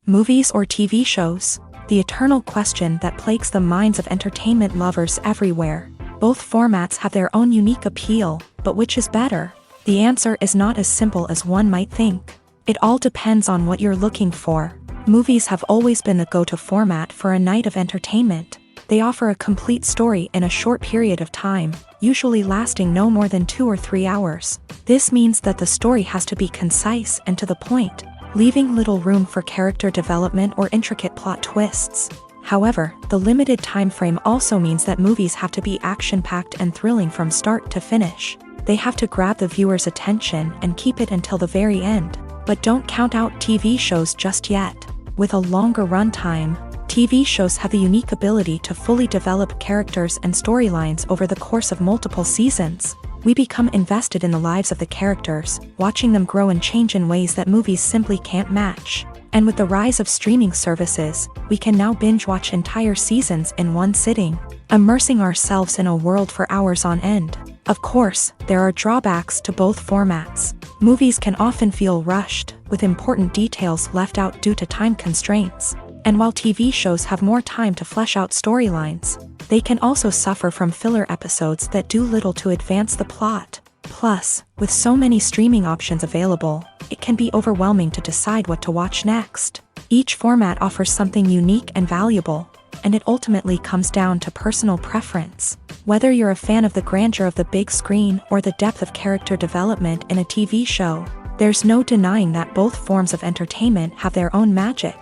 Movies or TV shows? The eternal question that plagues the minds of entertainment lovers everywhere. Both formats have their own unique appeal, but which is better? The answer is not as simple as one might think. It all depends on what you're looking for. Movies have always been the go-to format for a night of entertainment. They offer a complete story in a short period of time, usually lasting no more than 2 or 3 hours. This means that the story has to be concise and to the point, leaving little room for character development or intricate plot twists. However, the limited time frame also means that movies have to be action-packed and thrilling from start to finish. They have to grab the viewer's attention and keep it until the very end. But don't count out TV shows just yet. With a longer runtime, TV shows have the unique ability to fully develop characters and storylines over the course of multiple seasons. We become invested in the lives of the characters, watching them grow and change in ways that movies simply can't match. And with the rise of streaming services, we can now binge-watch entire seasons in one sitting, immersing ourselves in a world for hours on end. Of course, there are drawbacks to both formats. Movies can often feel rushed, with important details left out due to time constraints. And while TV shows have more time to flesh out storylines, they can also suffer from filler episodes that do little to advance the plot. Plus, with so many streaming options available, it can be overwhelming to decide what to watch next. Each format offers something unique and valuable, and it ultimately comes down to personal preference. Whether you're a fan of the grandeur of the big screen or the depth of character development in a TV show, there's no denying that both forms of entertainment have their own magic.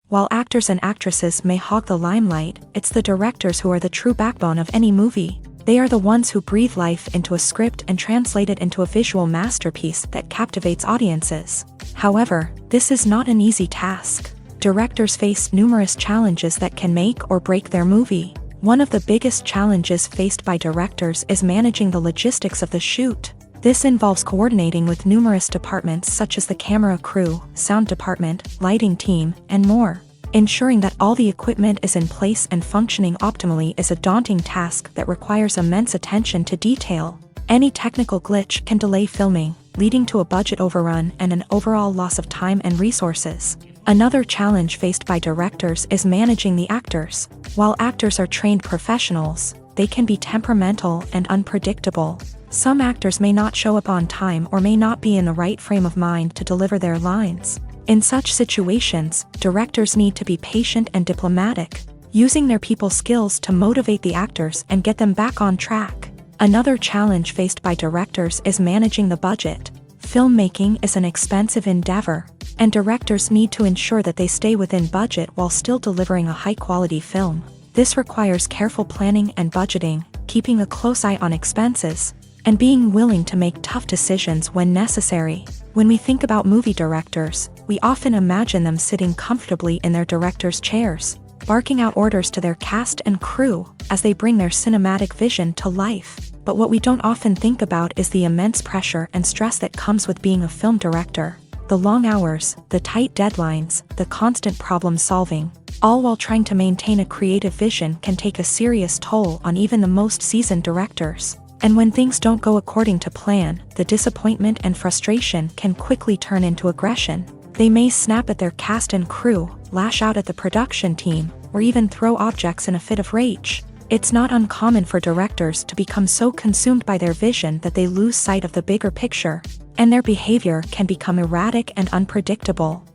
While actors and actresses may hog the limelight, it's the directors who are the true backbone of any movie. They are the ones who breathe life into a script and translate it into a visual masterpiece that captivates audiences. However, this is not an easy task. Directors face numerous challenges that can make or break their movie. One of the biggest challenges faced by directors is managing the logistics of the shoot. This involves coordinating with numerous departments such as the camera crew, sound department, lighting team, and more. Ensuring that all the equipment is in place and functioning optimally is a daunting task that requires immense attention to detail. Any technical glitch can delay filming, leading to a budget overrun and an overall loss of time and resources. Another challenge faced by directors is managing the actors. While actors are trained professionals, they can be temperamental and unpredictable. Some actors may not show up on time or may not be in the right frame of mind to deliver their lines. In such situations, directors need to be patient and diplomatic, using their people skills to motivate the actors and get them back on track. Another challenge faced by directors is managing the budget. Filmmaking is an expensive endeavor, and directors need to ensure that they stay within budget while still delivering a high-quality film. This requires careful planning and budgeting, keeping a close eye on expenses, and being willing to make tough decisions when necessary. When we think about movie directors, we often imagine them sitting comfortably in their director's chairs, barking out orders to their cast and crew as they bring their cinematic vision to life. But what we don't often think about is the immense pressure and stress that comes with being a film director. The long hours, the tight deadlines, the constant problem solving, all while trying to maintain a creative vision can take a serious toll on even the most seasoned directors. And when things don't go according to plan, the disappointment and frustration can quickly turn into aggression. They may snap at their cast and crew, lash out at the production team, or even throw objects in a fit of rage. It's not uncommon for directors to become so consumed by their vision that they lose sight of the bigger picture, and their behavior can become erratic and unpredictable.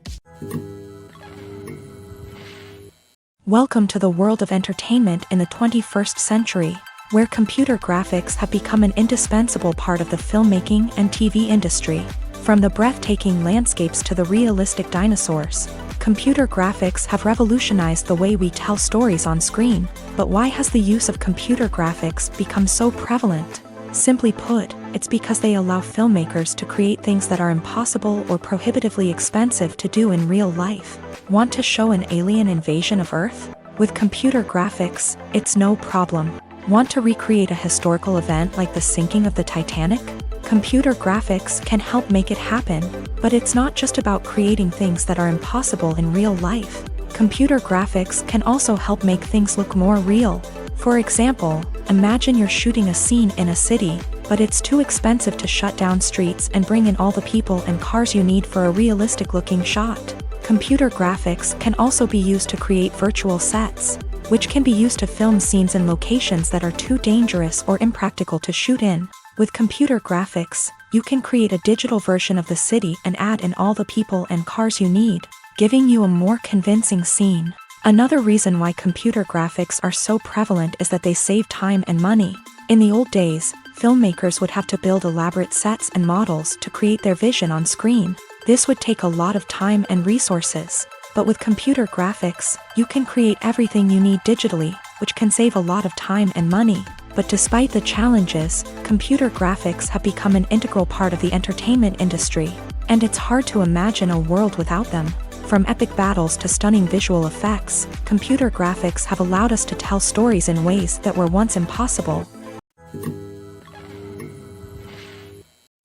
Welcome to the world of entertainment in the 21st century, where computer graphics have become an indispensable part of the filmmaking and TV industry. From the breathtaking landscapes to the realistic dinosaurs, computer graphics have revolutionized the way we tell stories on screen. But why has the use of computer graphics become so prevalent? Simply put, it's because they allow filmmakers to create things that are impossible or prohibitively expensive to do in real life. Want to show an alien invasion of Earth? With computer graphics, it's no problem. Want to recreate a historical event like the sinking of the Titanic? Computer graphics can help make it happen, but it's not just about creating things that are impossible in real life. Computer graphics can also help make things look more real. For example, imagine you're shooting a scene in a city, but it's too expensive to shut down streets and bring in all the people and cars you need for a realistic-looking shot. Computer graphics can also be used to create virtual sets, which can be used to film scenes in locations that are too dangerous or impractical to shoot in. With computer graphics, you can create a digital version of the city and add in all the people and cars you need, giving you a more convincing scene. Another reason why computer graphics are so prevalent is that they save time and money. In the old days, filmmakers would have to build elaborate sets and models to create their vision on screen. This would take a lot of time and resources. But with computer graphics, you can create everything you need digitally, which can save a lot of time and money. But despite the challenges, computer graphics have become an integral part of the entertainment industry, and it's hard to imagine a world without them. From epic battles to stunning visual effects, computer graphics have allowed us to tell stories in ways that were once impossible.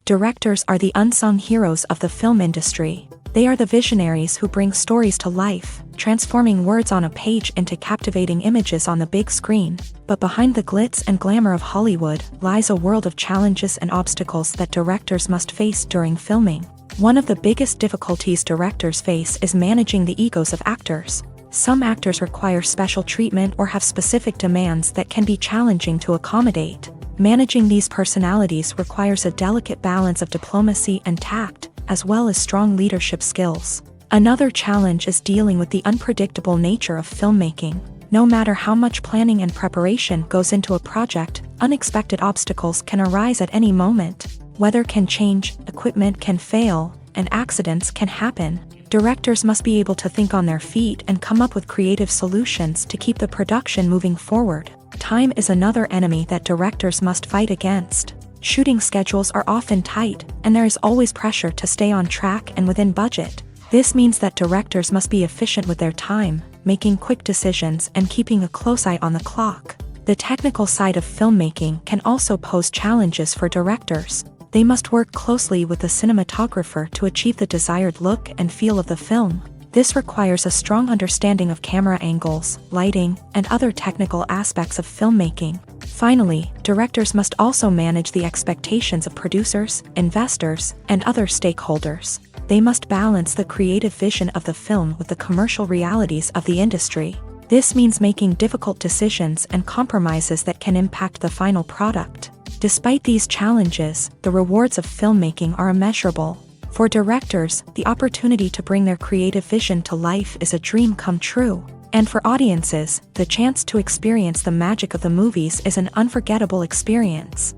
Directors are the unsung heroes of the film industry. They are the visionaries who bring stories to life, transforming words on a page into captivating images on the big screen. But behind the glitz and glamour of Hollywood lies a world of challenges and obstacles that directors must face during filming. One of the biggest difficulties directors face is managing the egos of actors. Some actors require special treatment or have specific demands that can be challenging to accommodate. Managing these personalities requires a delicate balance of diplomacy and tact, as well as strong leadership skills. Another challenge is dealing with the unpredictable nature of filmmaking. No matter how much planning and preparation goes into a project, unexpected obstacles can arise at any moment. Weather can change, equipment can fail, and accidents can happen. Directors must be able to think on their feet and come up with creative solutions to keep the production moving forward. Time is another enemy that directors must fight against. Shooting schedules are often tight, and there is always pressure to stay on track and within budget. This means that directors must be efficient with their time, making quick decisions and keeping a close eye on the clock. The technical side of filmmaking can also pose challenges for directors. They must work closely with the cinematographer to achieve the desired look and feel of the film. This requires a strong understanding of camera angles, lighting, and other technical aspects of filmmaking. Finally, directors must also manage the expectations of producers, investors, and other stakeholders. They must balance the creative vision of the film with the commercial realities of the industry. This means making difficult decisions and compromises that can impact the final product. Despite these challenges, the rewards of filmmaking are immeasurable. For directors, the opportunity to bring their creative vision to life is a dream come true. And for audiences, the chance to experience the magic of the movies is an unforgettable experience.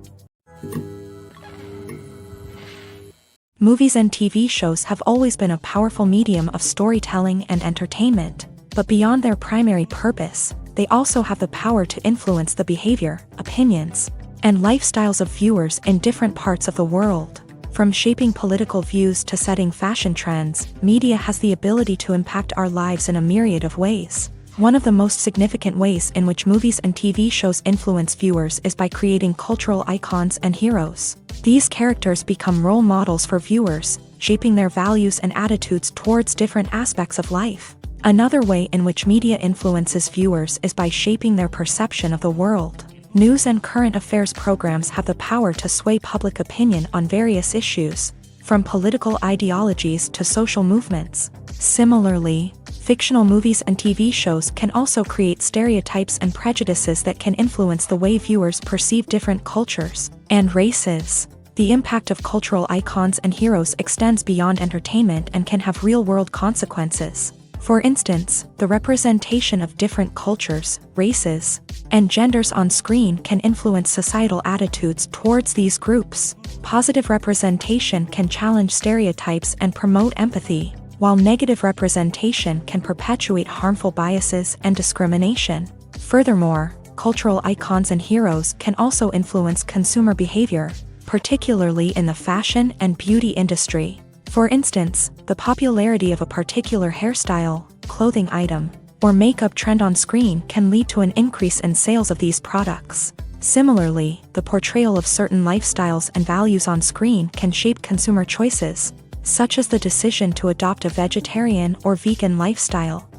Movies and TV shows have always been a powerful medium of storytelling and entertainment. But beyond their primary purpose, they also have the power to influence the behavior, opinions, and lifestyles of viewers in different parts of the world. From shaping political views to setting fashion trends, media has the ability to impact our lives in a myriad of ways. One of the most significant ways in which movies and TV shows influence viewers is by creating cultural icons and heroes. These characters become role models for viewers, shaping their values and attitudes towards different aspects of life. Another way in which media influences viewers is by shaping their perception of the world. News and current affairs programs have the power to sway public opinion on various issues, from political ideologies to social movements. Similarly, fictional movies and TV shows can also create stereotypes and prejudices that can influence the way viewers perceive different cultures and races. The impact of cultural icons and heroes extends beyond entertainment and can have real-world consequences. For instance, the representation of different cultures, races, and genders on screen can influence societal attitudes towards these groups. Positive representation can challenge stereotypes and promote empathy, while negative representation can perpetuate harmful biases and discrimination. Furthermore, cultural icons and heroes can also influence consumer behavior, particularly in the fashion and beauty industry. For instance, the popularity of a particular hairstyle, clothing item, or makeup trend on screen can lead to an increase in sales of these products. Similarly, the portrayal of certain lifestyles and values on screen can shape consumer choices, such as the decision to adopt a vegetarian or vegan lifestyle.